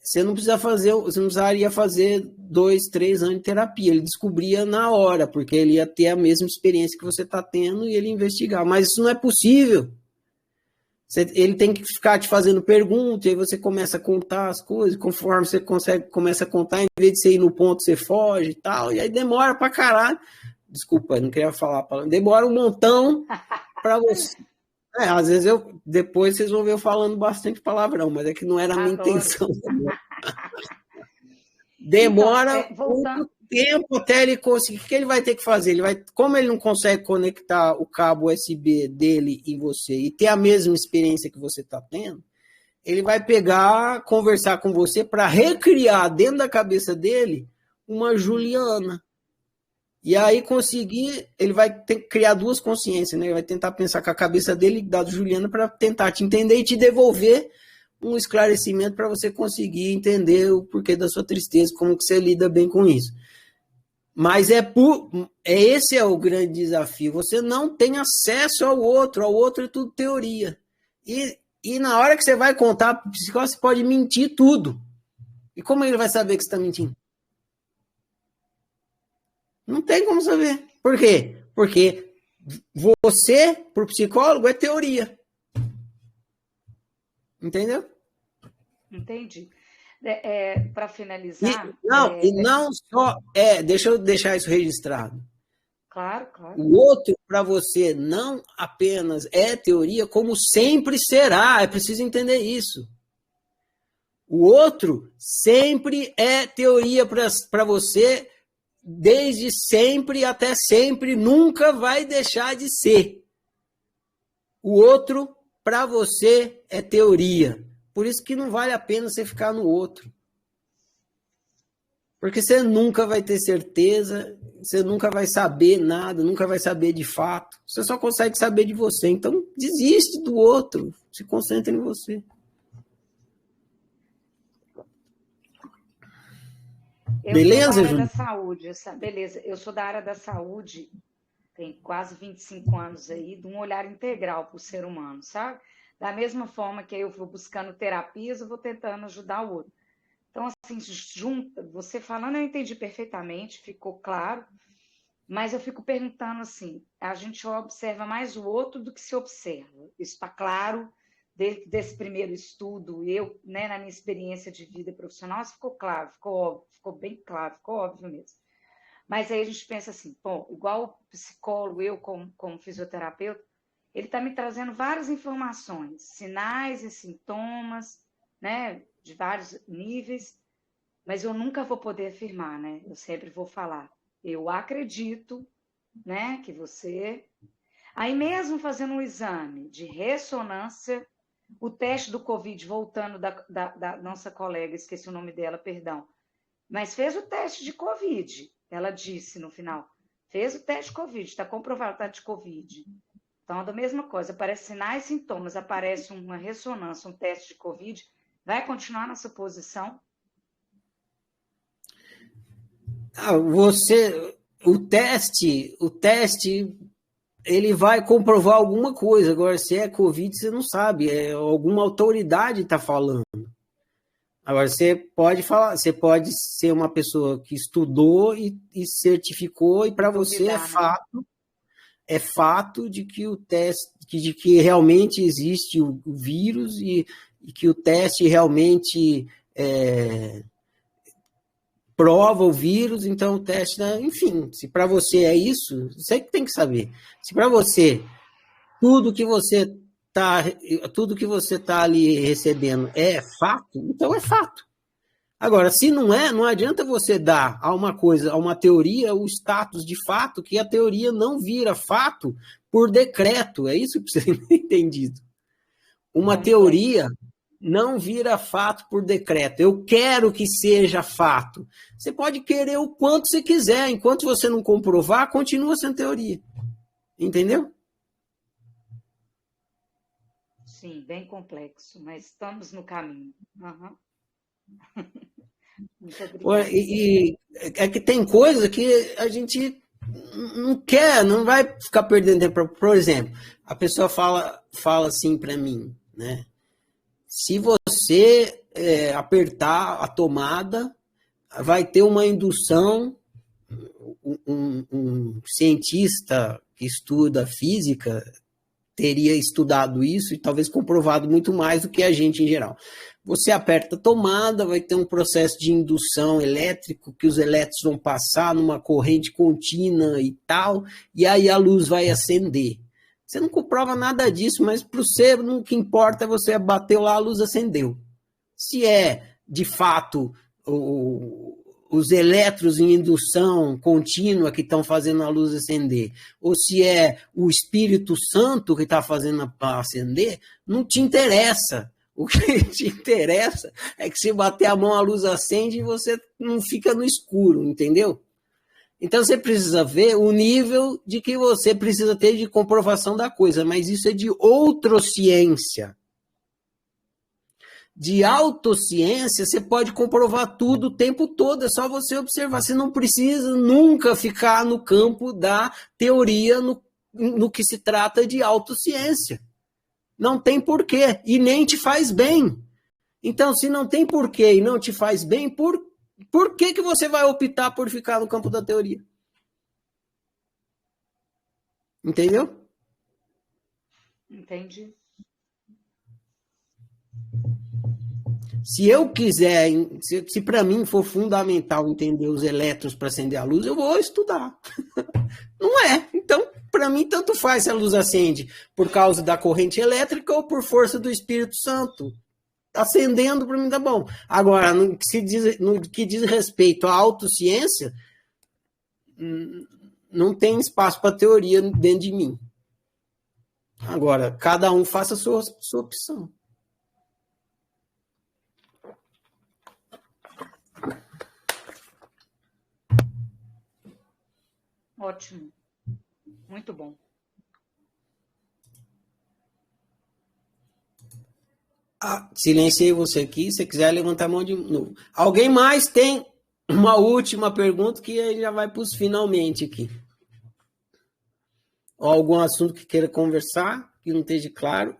Speaker 1: você não precisaria fazer 2, 3 anos de terapia. Ele descobria na hora, porque ele ia ter a mesma experiência que você está tendo e ele ia investigar. Mas isso não é possível. Ele tem que ficar te fazendo perguntas, e aí você começa a contar as coisas, conforme você começa a contar, em vez de você ir no ponto, você foge e tal, e aí demora pra caralho. Desculpa, não queria falar a palavra. Demora um montão para você. Às vezes depois vocês vão ver eu falando bastante palavrão, mas é que não era a minha intenção. Demora muito tempo até ele conseguir. O que ele vai ter que fazer? Como ele não consegue conectar o cabo USB dele em você e ter a mesma experiência que você está tendo, ele vai conversar com você para recriar dentro da cabeça dele uma Juliana. E aí ele vai ter que criar duas consciências, né? Ele vai tentar pensar com a cabeça dele, dado Juliana, para tentar te entender e te devolver um esclarecimento para você conseguir entender o porquê da sua tristeza, como que você lida bem com isso. Mas esse é o grande desafio. Você não tem acesso ao outro é tudo teoria. E na hora que você vai contar para o psicólogo, você pode mentir tudo. E como ele vai saber que você está mentindo? Não tem como saber. Por quê? Porque você, para o psicólogo, é teoria. Entendeu?
Speaker 3: Entendi. Para finalizar...
Speaker 1: Deixa eu deixar isso registrado.
Speaker 3: Claro.
Speaker 1: O outro, para você, não apenas é teoria, como sempre será. É preciso entender isso. O outro sempre é teoria para você, desde sempre até sempre, nunca vai deixar de ser. O outro, para você, é teoria. Por isso que não vale a pena você ficar no outro. Porque você nunca vai ter certeza, você nunca vai saber nada, nunca vai saber de fato. Você só consegue saber de você. Então, desiste do outro. Se concentra em você. Beleza,
Speaker 3: Júlia? Beleza. Eu sou da área da saúde, tem quase 25 anos aí, de um olhar integral para o ser humano, sabe? Da mesma forma que eu vou buscando terapias, eu vou tentando ajudar o outro. Então, assim, você falando, eu entendi perfeitamente, ficou claro, mas eu fico perguntando assim, a gente observa mais o outro do que se observa. Isso está claro desse primeiro estudo, né, na minha experiência de vida profissional, isso ficou claro, ficou óbvio, ficou bem claro, ficou óbvio mesmo. Mas aí a gente pensa assim, bom, igual o psicólogo, eu como fisioterapeuta, ele está me trazendo várias informações, sinais e sintomas, né, de vários níveis, mas eu nunca vou poder afirmar, né? Eu sempre vou falar, eu acredito, né, que você... Aí mesmo fazendo um exame de ressonância, o teste do Covid, voltando da nossa colega, esqueci o nome dela, perdão, mas fez o teste de Covid, ela disse no final, fez o teste de Covid, está comprovado que está de Covid. Então, é da mesma coisa, aparece sinais e sintomas, aparece uma ressonância, um teste de Covid, vai continuar nessa posição?
Speaker 1: O teste, ele vai comprovar alguma coisa. Agora, se é Covid, você não sabe, alguma autoridade está falando. Agora, você pode falar, você pode ser uma pessoa que estudou e certificou, e para você é fato de que o teste, de que realmente existe o vírus e que o teste realmente prova o vírus, então o teste, enfim, se para você é isso, você que tem que saber. Se para você tudo que você tá ali recebendo é fato, então é fato. Agora, se não é, não adianta você dar a uma coisa, a uma teoria, o status de fato, que a teoria não vira fato por decreto. É isso que precisa ser entendido. Uma teoria não vira fato por decreto. Eu quero que seja fato. Você pode querer o quanto você quiser. Enquanto você não comprovar, continua sendo teoria. Entendeu?
Speaker 3: Sim, bem complexo, mas estamos no caminho. Uhum. Muito obrigada.
Speaker 1: E é que tem coisa que a gente não quer, não vai ficar perdendo tempo. Por exemplo, a pessoa fala assim para mim, né? Se você apertar a tomada, vai ter uma indução. Um cientista que estuda física teria estudado isso e talvez comprovado muito mais do que a gente em geral. Você aperta a tomada, vai ter um processo de indução elétrico, que os elétrons vão passar numa corrente contínua e tal, e aí a luz vai acender. Você não comprova nada disso, mas para você, o que importa é você bateu lá, a luz acendeu. Se é, de fato, os elétrons em indução contínua que estão fazendo a luz acender, ou se é o Espírito Santo que está fazendo acender, não te interessa. O que te interessa é que se bater a mão, a luz acende e você não fica no escuro, entendeu? Então você precisa ver o nível de que você precisa ter de comprovação da coisa, mas isso é de outrociência. De autociência, você pode comprovar tudo o tempo todo, é só você observar. Você não precisa nunca ficar no campo da teoria no que se trata de autociência. Não tem porquê, e nem te faz bem. Então, se não tem porquê e não te faz bem, por que você vai optar por ficar no campo da teoria? Entendeu?
Speaker 3: Entendi.
Speaker 1: Se eu quiser, se para mim for fundamental entender os elétrons para acender a luz, eu vou estudar. Não é. Então, para mim, tanto faz se a luz acende por causa da corrente elétrica ou por força do Espírito Santo. Acendendo, para mim, tá bom. Agora, no que diz respeito à autociência, não tem espaço para teoria dentro de mim. Agora, cada um faça a sua opção.
Speaker 3: Ótimo. Muito bom.
Speaker 1: Silenciei você aqui. Se quiser levantar a mão de novo. Alguém mais tem uma última pergunta que aí já vai para os finalmente aqui. Ou algum assunto que queira conversar, que não esteja claro.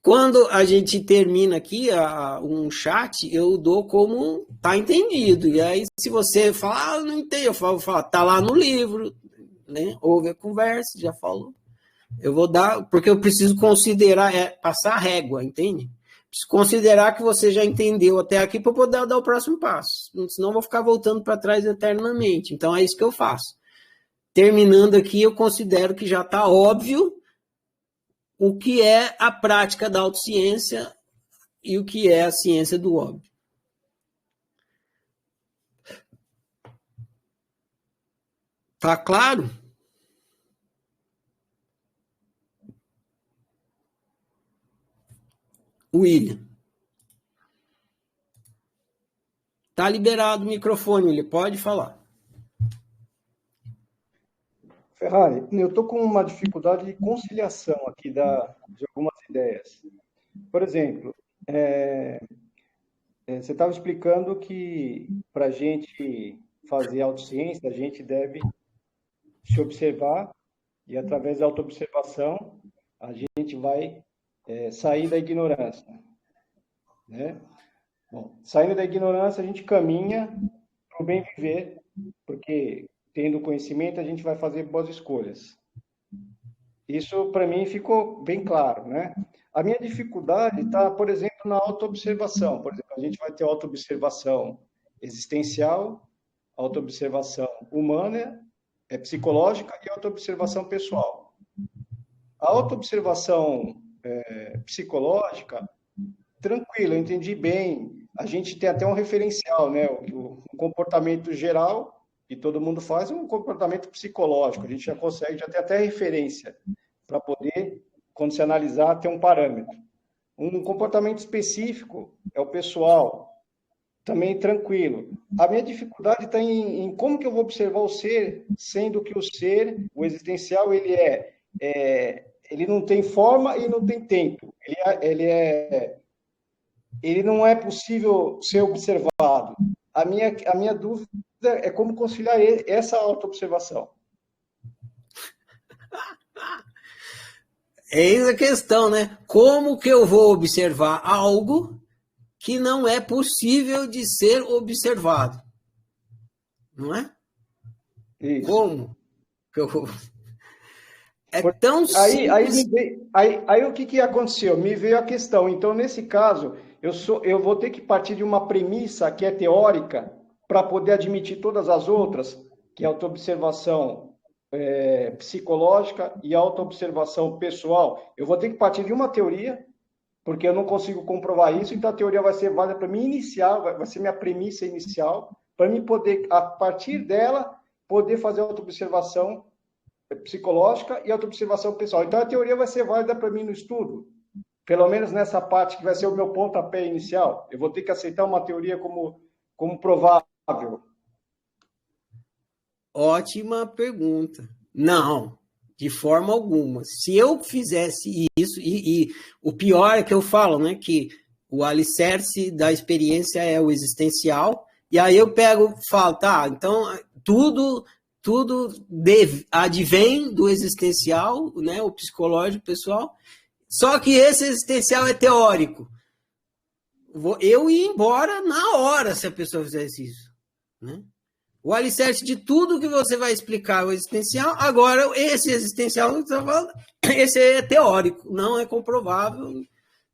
Speaker 1: Quando a gente termina aqui um chat, eu dou como tá entendido. E aí, se você falar, não entendi, eu falo, tá lá no livro, né? Ouve a conversa, já falou. Eu vou dar, porque eu preciso considerar, passar a régua, entende? Preciso considerar que você já entendeu até aqui para poder dar o próximo passo. Senão eu vou ficar voltando para trás eternamente. Então é isso que eu faço. Terminando aqui, eu considero que já está óbvio o que é a prática da autociência e o que é a ciência do óbvio. Tá claro? William. Tá liberado o microfone, ele pode falar.
Speaker 17: Ferrari, eu estou com uma dificuldade de conciliação aqui de algumas ideias. Por exemplo, você estava explicando que para a gente fazer autociência, a gente deve se observar e, através da autoobservação, a gente vai sair da ignorância. Né? Bom, saindo da ignorância, a gente caminha para o bem viver, porque tendo conhecimento, a gente vai fazer boas escolhas. Isso, para mim, ficou bem claro, né? A minha dificuldade está, por exemplo, na autoobservação. Por exemplo, a gente vai ter autoobservação existencial, autoobservação humana, psicológica e autoobservação pessoal. A autoobservação psicológica, tranquilo, eu entendi bem. A gente tem até um referencial, né? O comportamento geral que todo mundo faz é um comportamento psicológico. A gente já consegue, já tem até referência para poder, quando se analisar, ter um parâmetro. Um comportamento específico é o pessoal, também tranquilo. A minha dificuldade está em como que eu vou observar o ser, sendo que o ser, o existencial, ele não tem forma e não tem tempo. Ele não é possível ser observado. A minha dúvida é como conciliar essa autoobservação.
Speaker 1: Eis a questão, né? Como que eu vou observar algo que não é possível de ser observado? Não é?
Speaker 17: Isso.
Speaker 1: Como que eu vou... É tão simples...
Speaker 17: Aí o que aconteceu? Me veio a questão. Então, nesse caso, eu vou ter que partir de uma premissa que é teórica para poder admitir todas as outras, que é a autoobservação psicológica e autoobservação pessoal, eu vou ter que partir de uma teoria, porque eu não consigo comprovar isso, então a teoria vai ser válida para mim inicial, vai ser minha premissa inicial, para mim poder, a partir dela, poder fazer autoobservação psicológica e autoobservação pessoal. Então a teoria vai ser válida para mim no estudo, pelo menos nessa parte que vai ser o meu pontapé inicial. Eu vou ter que aceitar uma teoria como provável.
Speaker 1: Ótima pergunta. Não, de forma alguma. Se eu fizesse isso, e o pior é que eu falo, né, que o alicerce da experiência é o existencial, e aí eu falo, tá, então tudo advém do existencial, né, o psicológico, pessoal, só que esse existencial é teórico. Eu ia embora na hora se a pessoa fizesse isso, né? O alicerce de tudo que você vai explicar é o existencial. Agora, esse existencial, esse é teórico, não é comprovável.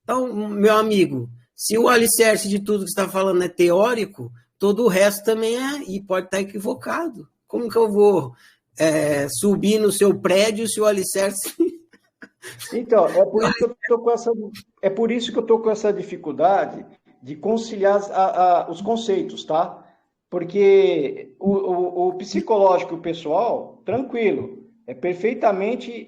Speaker 1: Então, meu amigo, se o alicerce de tudo que você está falando é teórico, todo o resto também é, e pode estar equivocado. Como que eu vou subir no seu prédio se o alicerce...
Speaker 17: Então, é por isso que eu estou com essa dificuldade de conciliar os conceitos, tá? Porque o psicológico e o pessoal, tranquilo, é perfeitamente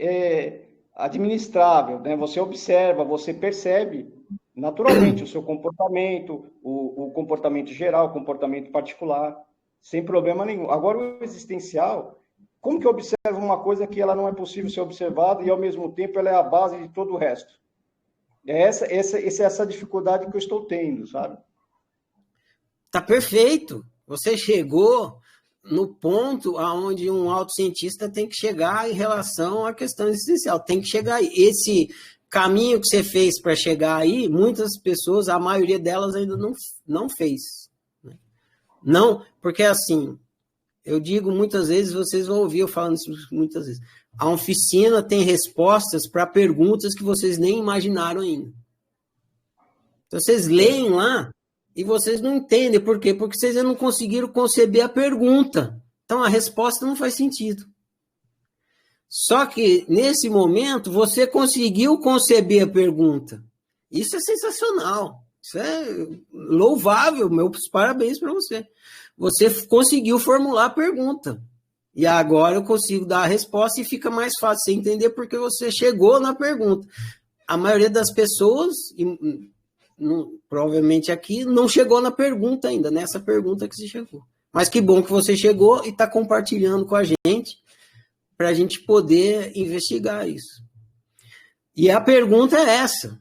Speaker 17: administrável, né? Você observa, você percebe naturalmente o seu comportamento, o comportamento geral, o comportamento particular, sem problema nenhum. Agora, o existencial, como que eu observo uma coisa que ela não é possível ser observada e, ao mesmo tempo, ela é a base de todo o resto? É essa dificuldade que eu estou tendo, sabe?
Speaker 1: Tá perfeito. Você chegou no ponto aonde um autocientista tem que chegar em relação à questão existencial. Tem que chegar aí. Esse caminho que você fez para chegar aí, muitas pessoas, a maioria delas ainda não fez. Não, porque assim, eu digo muitas vezes, vocês vão ouvir eu falando isso muitas vezes. A oficina tem respostas para perguntas que vocês nem imaginaram ainda. Então, vocês leem lá e vocês não entendem. Por quê? Porque vocês ainda não conseguiram conceber a pergunta. Então, a resposta não faz sentido. Só que, nesse momento, você conseguiu conceber a pergunta. Isso é sensacional. Isso é louvável. Meus parabéns para você. Você conseguiu formular a pergunta. E agora eu consigo dar a resposta e fica mais fácil você entender porque você chegou na pergunta. A maioria das pessoas, provavelmente aqui, não chegou na pergunta ainda, nessa pergunta que você chegou. Mas que bom que você chegou e está compartilhando com a gente para a gente poder investigar isso. E a pergunta é essa.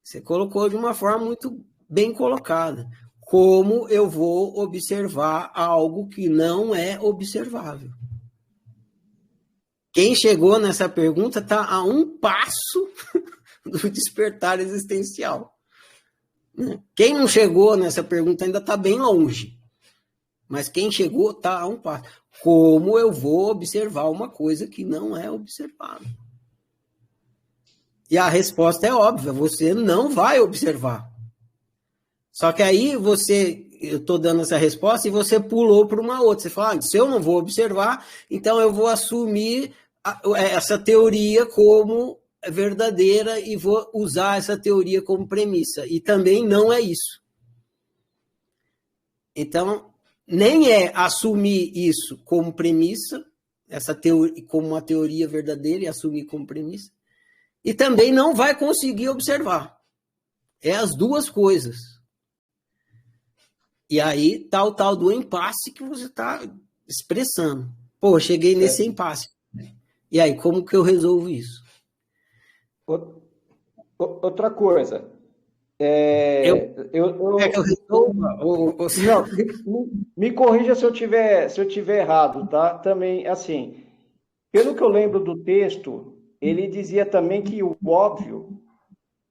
Speaker 1: Você colocou de uma forma muito bem colocada. Como eu vou observar algo que não é observável? Quem chegou nessa pergunta está a um passo do despertar existencial. Quem não chegou nessa pergunta ainda está bem longe. Mas quem chegou está a um passo. Como eu vou observar uma coisa que não é observável? E a resposta é óbvia, você não vai observar. Só que aí eu estou dando essa resposta e você pulou para uma outra. Você fala, se eu não vou observar, então eu vou assumir essa teoria como verdadeira e vou usar essa teoria como premissa. E também não é isso. Então, nem é assumir isso como premissa, essa teoria, como uma teoria verdadeira e assumir como premissa, e também não vai conseguir observar. É as duas coisas. E aí está o tal do impasse que você está expressando. Pô, cheguei nesse impasse. E aí, como que eu resolvo isso?
Speaker 17: Outra coisa.
Speaker 1: Quer que eu resolva?
Speaker 17: Não, me corrija se eu tiver errado, tá? Também, assim, pelo que eu lembro do texto, ele dizia também que o óbvio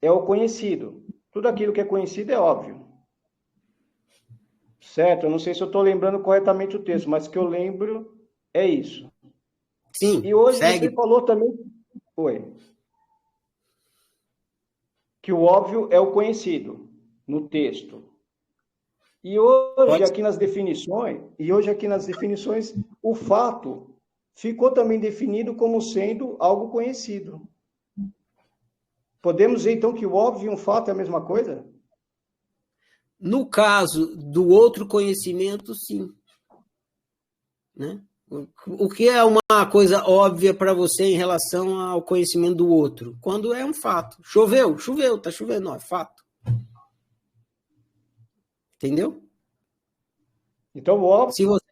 Speaker 17: é o conhecido. Tudo aquilo que é conhecido é óbvio. Certo? Eu não sei se eu estou lembrando corretamente o texto, mas o que eu lembro é isso.
Speaker 1: Sim,
Speaker 17: e hoje
Speaker 1: segue.
Speaker 17: Você falou também... que o óbvio é o conhecido no texto. E hoje aqui nas definições, o fato ficou também definido como sendo algo conhecido. Podemos dizer, então, que o óbvio e um fato é a mesma coisa?
Speaker 1: No caso do outro conhecimento, sim. Né? O que é uma coisa óbvia para você em relação ao conhecimento do outro? Quando é um fato. Choveu, tá chovendo, não, é fato. Entendeu?
Speaker 17: Então, o óbvio
Speaker 1: Se você...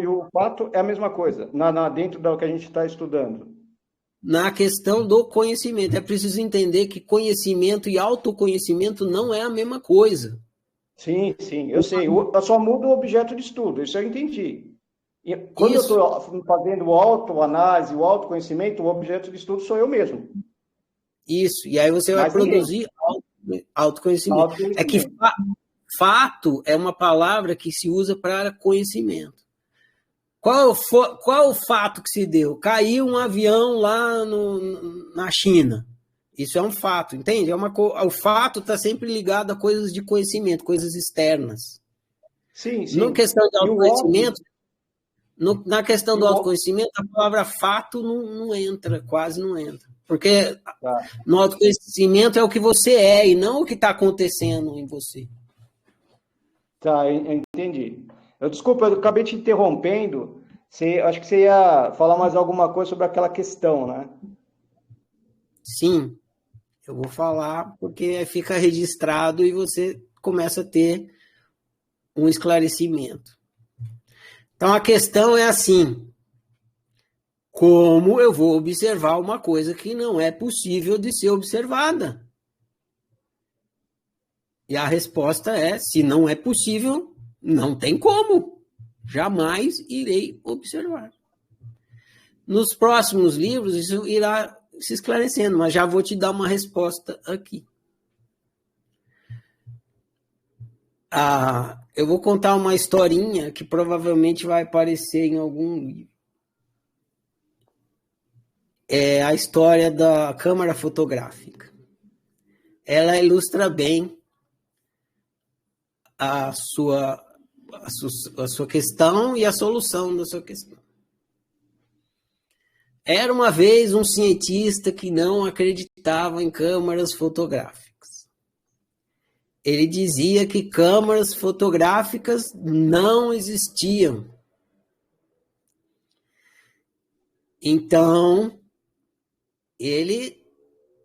Speaker 17: e o fato é a mesma coisa, dentro do que a gente está estudando.
Speaker 1: Na questão do conhecimento, é preciso entender que conhecimento e autoconhecimento não é a mesma coisa.
Speaker 17: Sim, eu sei. Só muda o objeto de estudo, isso eu entendi. E quando eu estou fazendo autoanálise, o autoconhecimento, o objeto de estudo sou eu mesmo.
Speaker 1: Isso, e aí você vai produzir autoconhecimento. É que fato é uma palavra que se usa para conhecimento. Qual o fato que se deu? Caiu um avião lá na China. Isso é um fato, entende? O fato está sempre ligado a coisas de conhecimento, coisas externas.
Speaker 17: Sim.
Speaker 1: Na questão de autoconhecimento, na questão do autoconhecimento, a palavra fato não entra, quase não entra. Porque no autoconhecimento é o que você é e não o que está acontecendo em você.
Speaker 17: Tá, entendi. Desculpa, eu acabei te interrompendo. Acho que você ia falar mais alguma coisa sobre aquela questão, né?
Speaker 1: Sim, eu vou falar porque fica registrado e você começa a ter um esclarecimento. Então, a questão é assim: como eu vou observar uma coisa que não é possível de ser observada? E a resposta é: se não é possível, não tem como. Jamais irei observar. Nos próximos livros, isso irá se esclarecendo, mas já vou te dar uma resposta aqui. Eu vou contar uma historinha que provavelmente vai aparecer em algum livro. É a história da câmara fotográfica. Ela ilustra bem a sua questão e a solução da sua questão. Era uma vez um cientista que não acreditava em câmaras fotográficas. Ele dizia que câmaras fotográficas não existiam. Então,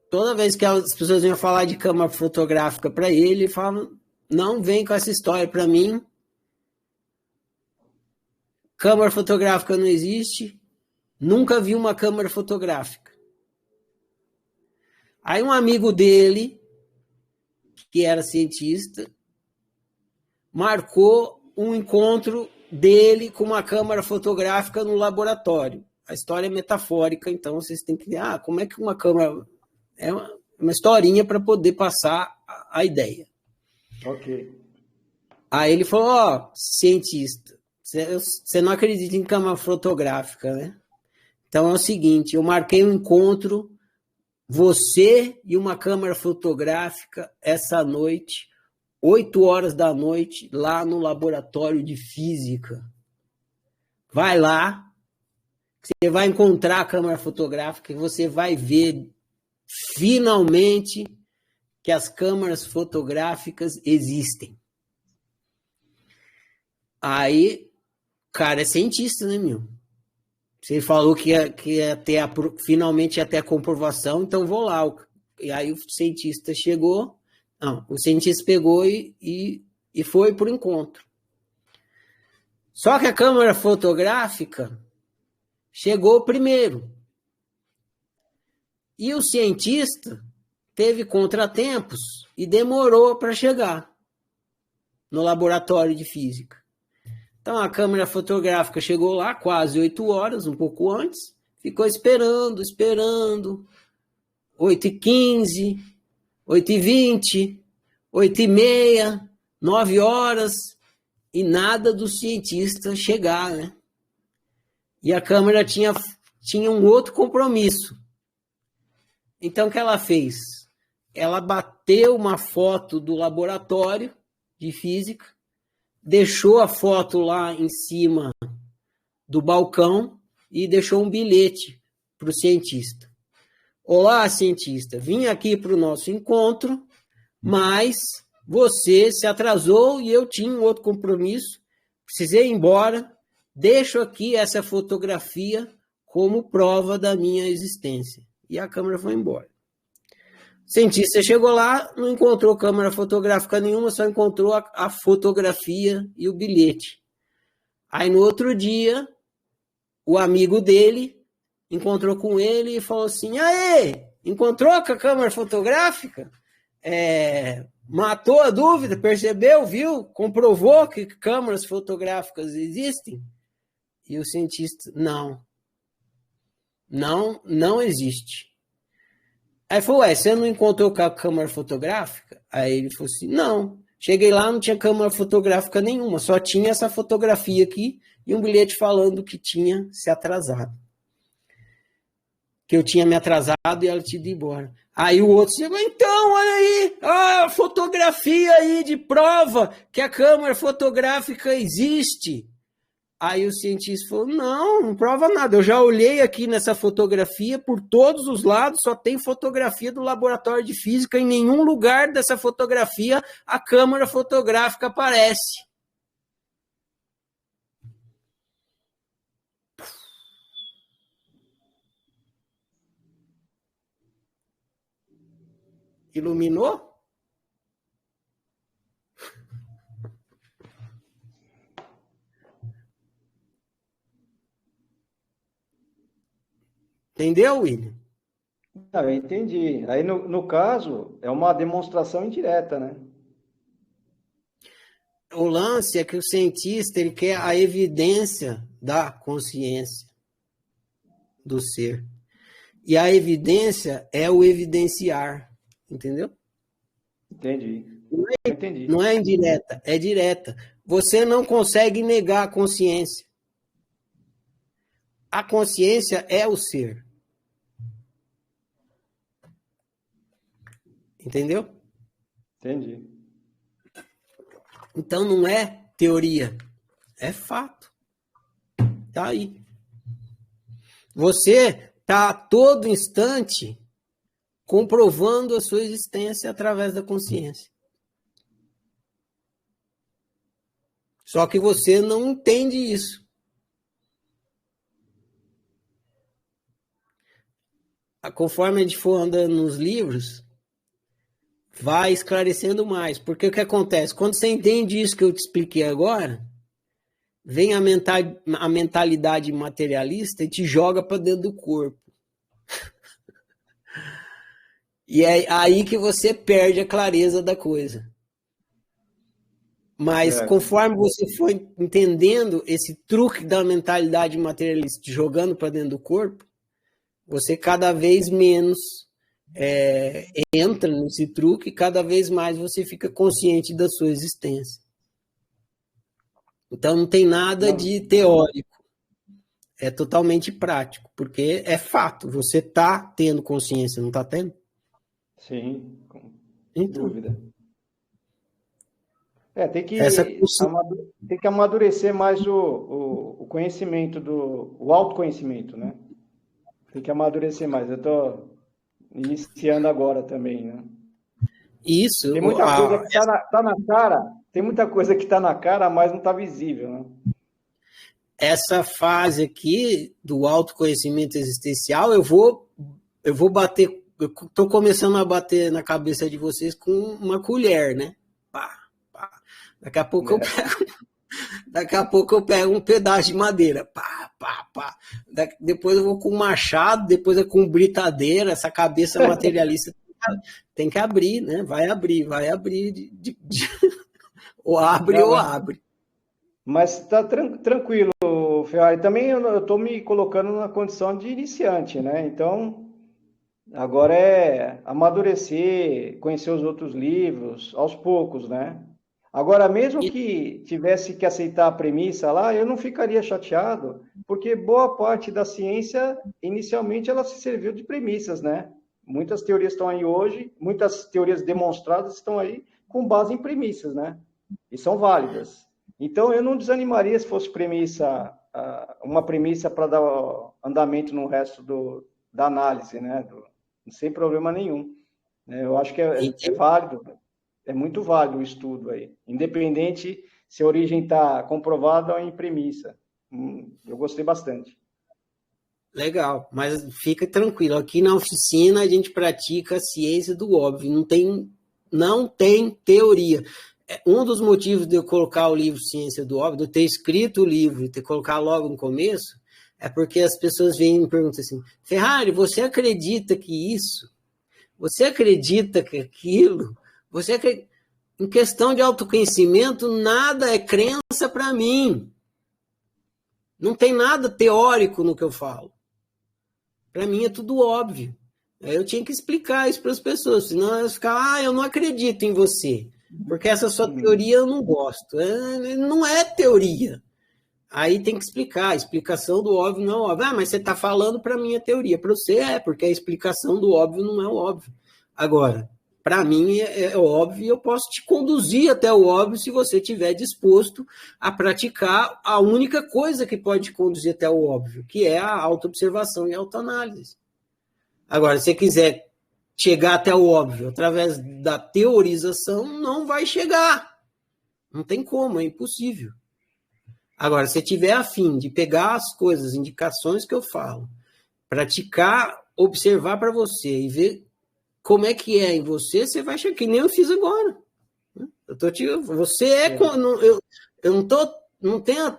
Speaker 1: toda vez que as pessoas iam falar de câmera fotográfica para ele falava: não vem com essa história para mim. Câmera fotográfica não existe. Nunca vi uma câmera fotográfica. Aí um amigo dele, que era cientista, marcou um encontro dele com uma câmera fotográfica no laboratório. A história é metafórica, então vocês têm que ver, como é que uma câmera... É uma historinha para poder passar a ideia.
Speaker 17: Ok.
Speaker 1: Aí ele falou: cientista, você não acredita em câmera fotográfica, né? Então é o seguinte, eu marquei um encontro, você e uma câmera fotográfica, essa noite, 8h da noite, lá no laboratório de física. Vai lá, você vai encontrar a câmera fotográfica e você vai ver finalmente que as câmeras fotográficas existem. Aí, o cara é cientista, né, meu? Você falou que ia ter finalmente ia ter a comprovação, então vou lá. E aí o cientista chegou, o cientista pegou e foi para o encontro. Só que a câmera fotográfica chegou primeiro. E o cientista teve contratempos e demorou para chegar no laboratório de física. Então, a câmera fotográfica chegou lá quase 8h, um pouco antes, ficou esperando, 8h15, 8h20, 8h30, 9h, e nada do cientista chegar, né? E a câmera tinha um outro compromisso. Então, o que ela fez? Ela bateu uma foto do laboratório de física, deixou a foto lá em cima do balcão e deixou um bilhete para o cientista. Olá, cientista, vim aqui para o nosso encontro, mas você se atrasou e eu tinha um outro compromisso, precisei ir embora, deixo aqui essa fotografia como prova da minha existência. E a câmera foi embora. O cientista chegou lá, não encontrou câmera fotográfica nenhuma, só encontrou a fotografia e o bilhete. Aí no outro dia, o amigo dele encontrou com ele e falou assim, aê, encontrou com a câmera fotográfica? Matou a dúvida, percebeu, viu, comprovou que câmeras fotográficas existem? E o cientista, não existe. Aí falou, você não encontrou com a câmera fotográfica? Aí ele falou assim, não, cheguei lá, não tinha câmera fotográfica nenhuma, só tinha essa fotografia aqui e um bilhete falando que tinha se atrasado. Que eu tinha me atrasado e ela tinha ido embora. Aí o outro chegou, então, olha aí, a fotografia aí de prova que a câmera fotográfica existe. Aí o cientista falou, não prova nada, eu já olhei aqui nessa fotografia por todos os lados, só tem fotografia do laboratório de física, em nenhum lugar dessa fotografia a câmera fotográfica aparece. Iluminou? Entendeu, William?
Speaker 17: Não, eu entendi. Aí, no caso, é uma demonstração indireta, né?
Speaker 1: O lance é que o cientista ele quer a evidência da consciência do ser. E a evidência é o evidenciar. Entendeu?
Speaker 17: Entendi.
Speaker 1: Não é indireta, é direta. Você não consegue negar a consciência. A consciência é o ser. Entendeu?
Speaker 17: Entendi.
Speaker 1: Então não é teoria, é fato. Tá aí. Você tá a todo instante comprovando a sua existência através da consciência. Só que você não entende isso. Conforme a gente for andando nos livros, vai esclarecendo mais. Porque o que acontece? Quando você entende isso que eu te expliquei agora, vem a mentalidade materialista e te joga para dentro do corpo. E é aí que você perde a clareza da coisa. Mas conforme você for entendendo esse truque da mentalidade materialista, te jogando para dentro do corpo, você cada vez menos entra nesse truque, cada vez mais você fica consciente da sua existência. Então não tem nada de teórico, é totalmente prático, porque é fato, você está tendo consciência, não está tendo?
Speaker 17: Sim, com
Speaker 1: então,
Speaker 17: dúvida. Tem que amadurecer mais o conhecimento, o autoconhecimento, né? Tem que amadurecer mais. Eu estou iniciando agora também, né?
Speaker 1: Isso.
Speaker 17: Tem muita coisa que tá na cara, tem muita coisa que está na cara, mas não está visível, né?
Speaker 1: Essa fase aqui do autoconhecimento existencial, eu vou bater. Eu estou começando a bater na cabeça de vocês com uma colher, né? Pá, pá. Daqui a pouco eu pego um pedaço de madeira. Pá, pá, pá. Depois eu vou com um machado, depois é com britadeira. Essa cabeça materialista tem que abrir, né? Vai abrir. Ou abre.
Speaker 17: Mas está tranquilo, Ferrari. Também eu estou me colocando na condição de iniciante, né? Então, agora é amadurecer, conhecer os outros livros, aos poucos, né? Agora, mesmo que tivesse que aceitar a premissa lá, eu não ficaria chateado, porque boa parte da ciência, inicialmente, ela se serviu de premissas, né? Muitas teorias estão aí hoje, muitas teorias demonstradas estão aí com base em premissas, né? E são válidas. Então, eu não desanimaria se fosse premissa uma premissa para dar andamento no resto da análise, né? Sem problema nenhum. Eu acho que é válido, é muito válido o estudo aí, independente se a origem está comprovada ou em premissa. Eu gostei bastante.
Speaker 1: Legal, mas fica tranquilo. Aqui na oficina a gente pratica a ciência do óbvio. Não tem teoria. Um dos motivos de eu colocar o livro Ciência do Óbvio, de eu ter escrito o livro e ter colocado logo no começo, é porque as pessoas vêm e me perguntam assim: Ferrari, você acredita que isso? Você acredita que aquilo? Você acredita? Em questão de autoconhecimento, nada é crença para mim. Não tem nada teórico no que eu falo. Para mim é tudo óbvio. Eu tinha que explicar isso para as pessoas, senão elas ficam, eu não acredito em você, porque essa sua teoria eu não gosto. Não é teoria. Aí tem que explicar, a explicação do óbvio não é óbvio. Mas você está falando para mim a teoria. Para você porque a explicação do óbvio não é o óbvio. Agora, para mim é óbvio e eu posso te conduzir até o óbvio se você estiver disposto a praticar a única coisa que pode te conduzir até o óbvio, que é a autoobservação e a autoanálise. Agora, se você quiser chegar até o óbvio através da teorização, não vai chegar. Não tem como, é impossível. Agora, se você tiver afim de pegar as coisas, indicações que eu falo, praticar, observar para você e ver como é que é em você, você vai chegar, que nem eu fiz agora. Você é... Eu não tô... Não tenho...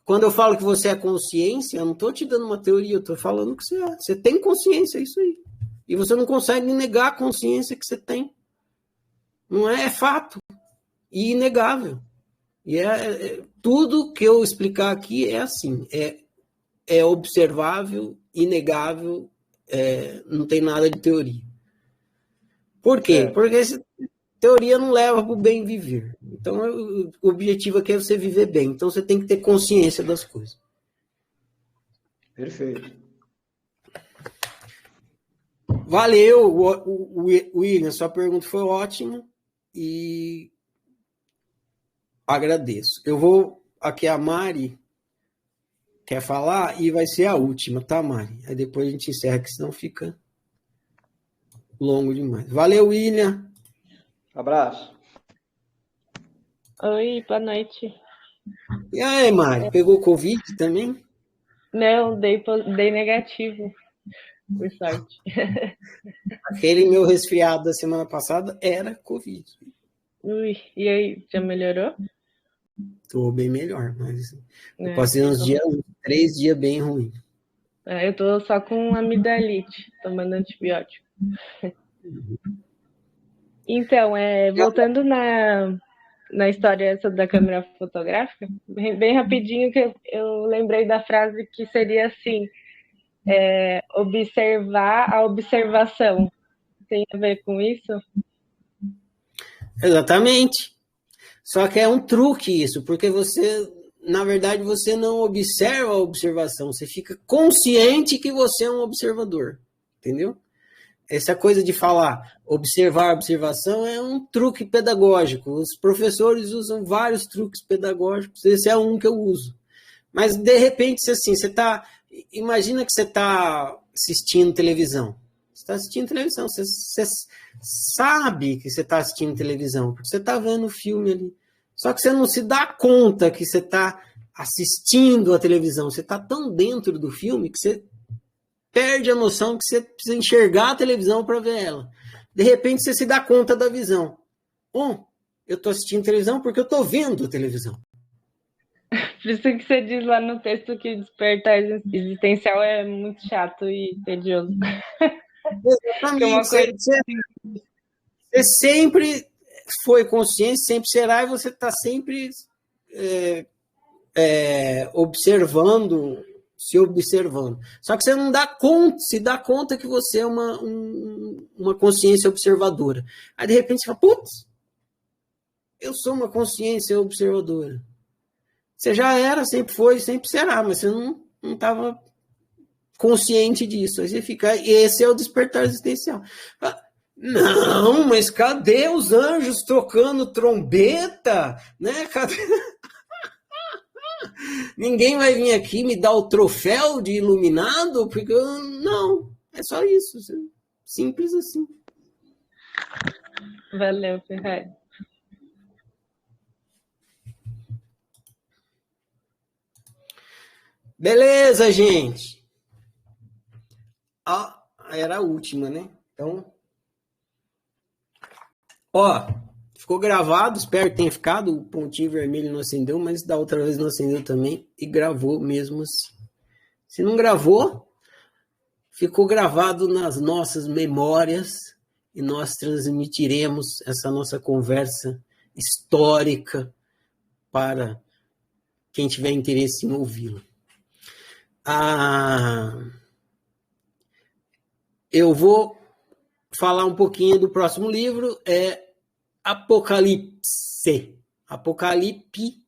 Speaker 1: Quando eu falo que você é consciência, eu não estou te dando uma teoria, eu estou falando que você é. Você tem consciência, é isso aí. E você não consegue negar a consciência que você tem. Não é fato. E inegável. E tudo que eu explicar aqui é assim. É observável, inegável, não tem nada de teoria. Por quê? Porque teoria não leva para o bem viver. Então, o objetivo aqui é você viver bem. Então, você tem que ter consciência das coisas.
Speaker 17: Perfeito.
Speaker 1: Valeu, William. Sua pergunta foi ótima e agradeço. Eu vou... Aqui a Mari quer falar e vai ser a última, tá, Mari? Aí depois a gente encerra, que senão fica longo demais. Valeu, William.
Speaker 17: Abraço.
Speaker 18: Oi, boa noite.
Speaker 1: E aí, Mari, pegou Covid também?
Speaker 18: Não, dei negativo, por sorte.
Speaker 1: Aquele meu resfriado da semana passada era Covid.
Speaker 18: Ui, e aí, já melhorou?
Speaker 1: Tô bem melhor, mas eu passei uns 3 dias bem ruim.
Speaker 18: Eu tô só com amidalite, tomando antibiótico. Então, voltando na história da câmera fotográfica, bem rapidinho, que eu lembrei da frase que seria assim, observar a observação. Tem a ver com isso?
Speaker 1: Exatamente. Só que é um truque isso, porque na verdade, você não observa a observação, você fica consciente que você é um observador, entendeu? Essa coisa de falar observar a observação é um truque pedagógico. Os professores usam vários truques pedagógicos, esse é um que eu uso. Mas, de repente, imagina que você está assistindo televisão. Você está assistindo televisão, você sabe que você está assistindo televisão, porque você está vendo o filme ali. Só que você não se dá conta que você está assistindo a televisão. Você está tão dentro do filme que você perde a noção que você precisa enxergar a televisão para ver ela. De repente, você se dá conta da visão. Eu estou assistindo televisão porque eu estou vendo a televisão.
Speaker 18: Por isso que você diz lá no texto que despertar existencial é muito chato e tedioso.
Speaker 1: Exatamente. Você sempre foi consciente, sempre será, e você está sempre observando, se observando. Só que você não se dá conta que você é uma consciência observadora. Aí, de repente, você fala, putz, eu sou uma consciência observadora. Você já era, sempre foi, sempre será, mas você não estava consciente disso. Aí você fica, esse é o despertar existencial. Não, mas cadê os anjos tocando trombeta? Né? Cadê? Ninguém vai vir aqui me dar o troféu de iluminado, porque não, é só isso. Simples assim.
Speaker 18: Valeu, Ferrari.
Speaker 1: Beleza, gente. Era a última, né? Então, ficou gravado, espero que tenha ficado. O pontinho vermelho não acendeu, mas da outra vez não acendeu também e gravou mesmo assim. Se não gravou, ficou gravado nas nossas memórias e nós transmitiremos essa nossa conversa histórica para quem tiver interesse em ouvi-la. Eu vou falar um pouquinho do próximo livro, Apocalipse. Apocalipse.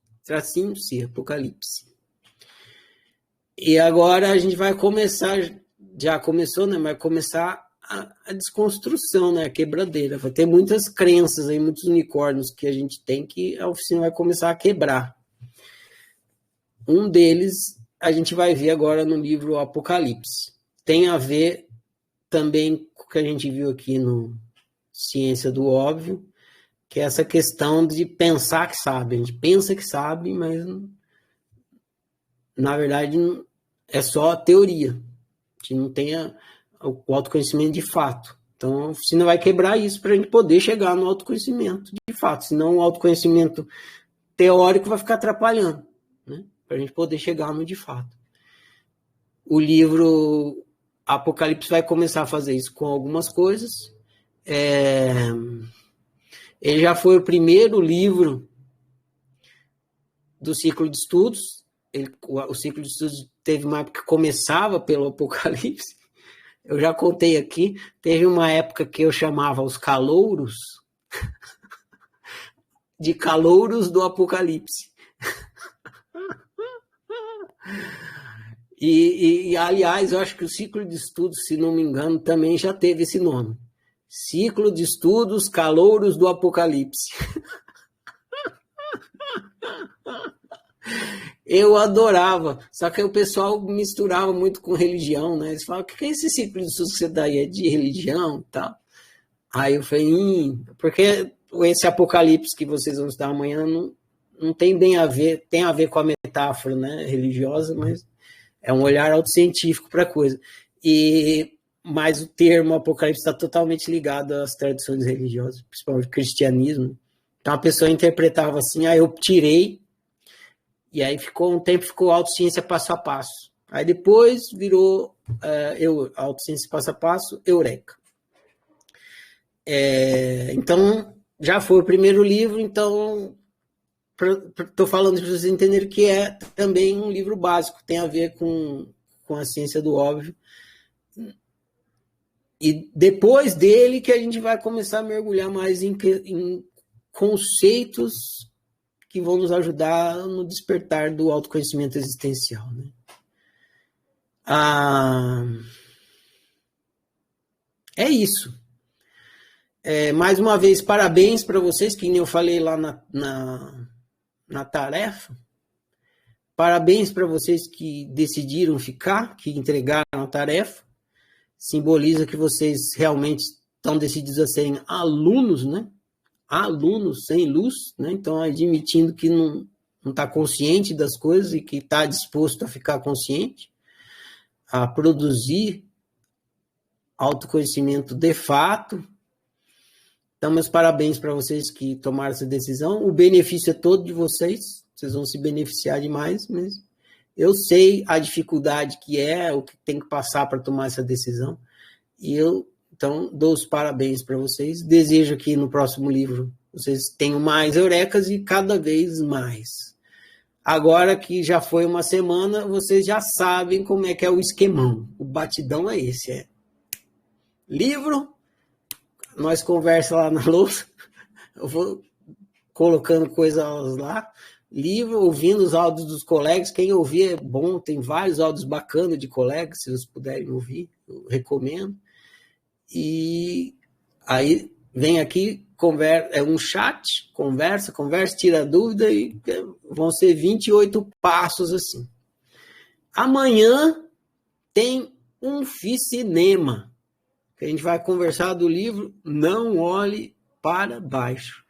Speaker 1: E agora a gente vai começar, já começou, né? Vai começar a desconstrução, né? A quebradeira. Vai ter muitas crenças aí, muitos unicórnios que a gente tem que a oficina vai começar a quebrar. Um deles a gente vai ver agora no livro Apocalipse. Tem a ver também com o que a gente viu aqui no Ciência do Óbvio, que é essa questão de pensar que sabe. A gente pensa que sabe, mas na verdade é só a teoria. A gente não tem o autoconhecimento de fato. Então a oficina vai quebrar isso para a gente poder chegar no autoconhecimento de fato. Senão o autoconhecimento teórico vai ficar atrapalhando, né? Para a gente poder chegar no de fato. O livro Apocalipse vai começar a fazer isso com algumas coisas. Ele já foi o primeiro livro do ciclo de estudos. O ciclo de estudos teve uma época que começava pelo Apocalipse. Eu já contei aqui, teve uma época que eu chamava os calouros de calouros do Apocalipse. E, aliás, eu acho que o ciclo de estudos, se não me engano, também já teve esse nome. Ciclo de estudos calouros do Apocalipse. Eu adorava, só que o pessoal misturava muito com religião, né? Eles falavam, o que é esse ciclo de estudos que você dá aí? É de religião e tal. Aí eu falei, porque esse Apocalipse que vocês vão estudar amanhã não tem bem a ver, tem a ver com a metáfora, né, religiosa, mas é um olhar autocientífico para a coisa. Mas o termo Apocalipse está totalmente ligado às tradições religiosas, principalmente o cristianismo. Então a pessoa interpretava assim, eu tirei, e aí ficou autociência passo a passo. Aí depois virou autociência passo a passo, Eureka. Então, já foi o primeiro livro, então estou falando para vocês entenderem que é também um livro básico, tem a ver com a ciência do óbvio. E depois dele que a gente vai começar a mergulhar mais em conceitos que vão nos ajudar no despertar do autoconhecimento existencial, né? É isso. Mais uma vez, parabéns para vocês, que nem eu falei lá na tarefa. Parabéns para vocês que decidiram ficar, que entregaram a tarefa. Simboliza que vocês realmente estão decididos a serem alunos, né? Alunos sem luz, né? Então, admitindo que não está consciente das coisas e que está disposto a ficar consciente, a produzir autoconhecimento de fato. Então, meus parabéns para vocês que tomaram essa decisão. O benefício é todo de vocês. Vocês vão se beneficiar demais, mas eu sei a dificuldade que é, o que tem que passar para tomar essa decisão. E eu, então, dou os parabéns para vocês. Desejo que no próximo livro vocês tenham mais eurecas e cada vez mais. Agora que já foi uma semana, vocês já sabem como é que é o esquemão. O batidão é esse, livro, nós conversa lá na louça, eu vou colocando coisas lá, livro, ouvindo os áudios dos colegas, quem ouvir é bom, tem vários áudios bacanas de colegas, se vocês puderem ouvir, eu recomendo. E aí vem aqui, é um chat, conversa, tira dúvida e vão ser 28 passos assim. Amanhã tem um cinema, que a gente vai conversar do livro Não Olhe para Baixo.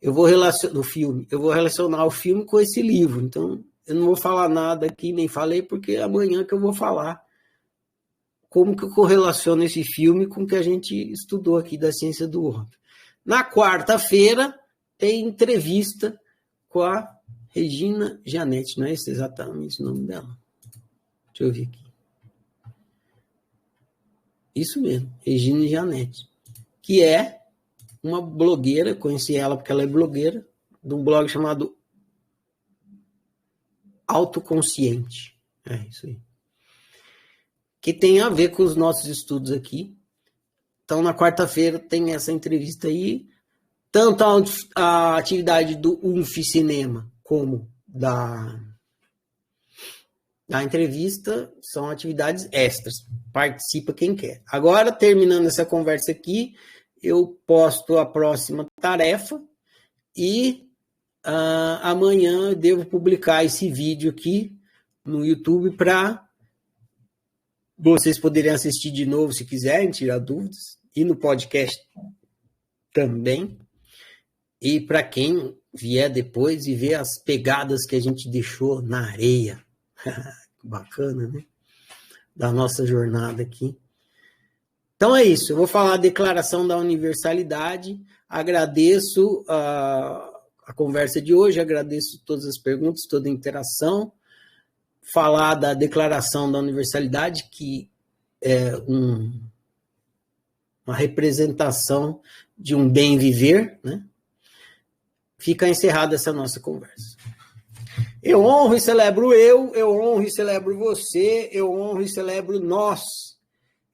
Speaker 1: Eu vou relacionar o filme com esse livro, então eu não vou falar nada aqui, nem falei, porque é amanhã que eu vou falar como que eu correlaciono esse filme com o que a gente estudou aqui da ciência do óbvio. Na quarta-feira, tem entrevista com a Regina Janete, não é esse exatamente o nome dela? Deixa eu ver aqui. Isso mesmo, Regina Janete, que é uma blogueira, conheci ela porque ela é blogueira, de um blog chamado Autoconsciente. É isso aí. Que tem a ver com os nossos estudos aqui. Então, na quarta-feira tem essa entrevista aí, tanto a atividade do Cinema como da entrevista são atividades extras. Participa quem quer. Agora, terminando essa conversa aqui, eu posto a próxima tarefa e amanhã eu devo publicar esse vídeo aqui no YouTube para vocês poderem assistir de novo se quiserem, tirar dúvidas, e no podcast também. E para quem vier depois e ver as pegadas que a gente deixou na areia. Bacana, né? Da nossa jornada aqui. Então é isso, eu vou falar a declaração da universalidade, agradeço a conversa de hoje, agradeço todas as perguntas, toda a interação, falar da declaração da universalidade, que é uma representação de um bem viver, né? Fica encerrada essa nossa conversa. Eu honro e celebro eu honro e celebro você, eu honro e celebro nós.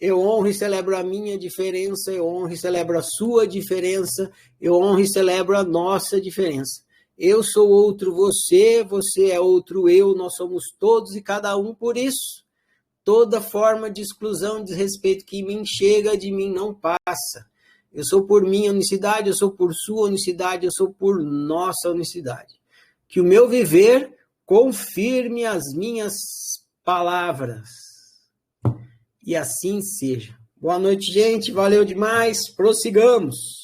Speaker 1: Eu honro e celebro a minha diferença, eu honro e celebro a sua diferença, eu honro e celebro a nossa diferença. Eu sou outro você, você é outro eu, nós somos todos e cada um por isso. Toda forma de exclusão e desrespeito que me chega de mim não passa. Eu sou por minha unicidade, eu sou por sua unicidade, eu sou por nossa unicidade. Que o meu viver confirme as minhas palavras. E assim seja. Boa noite, gente. Valeu demais. Prossigamos.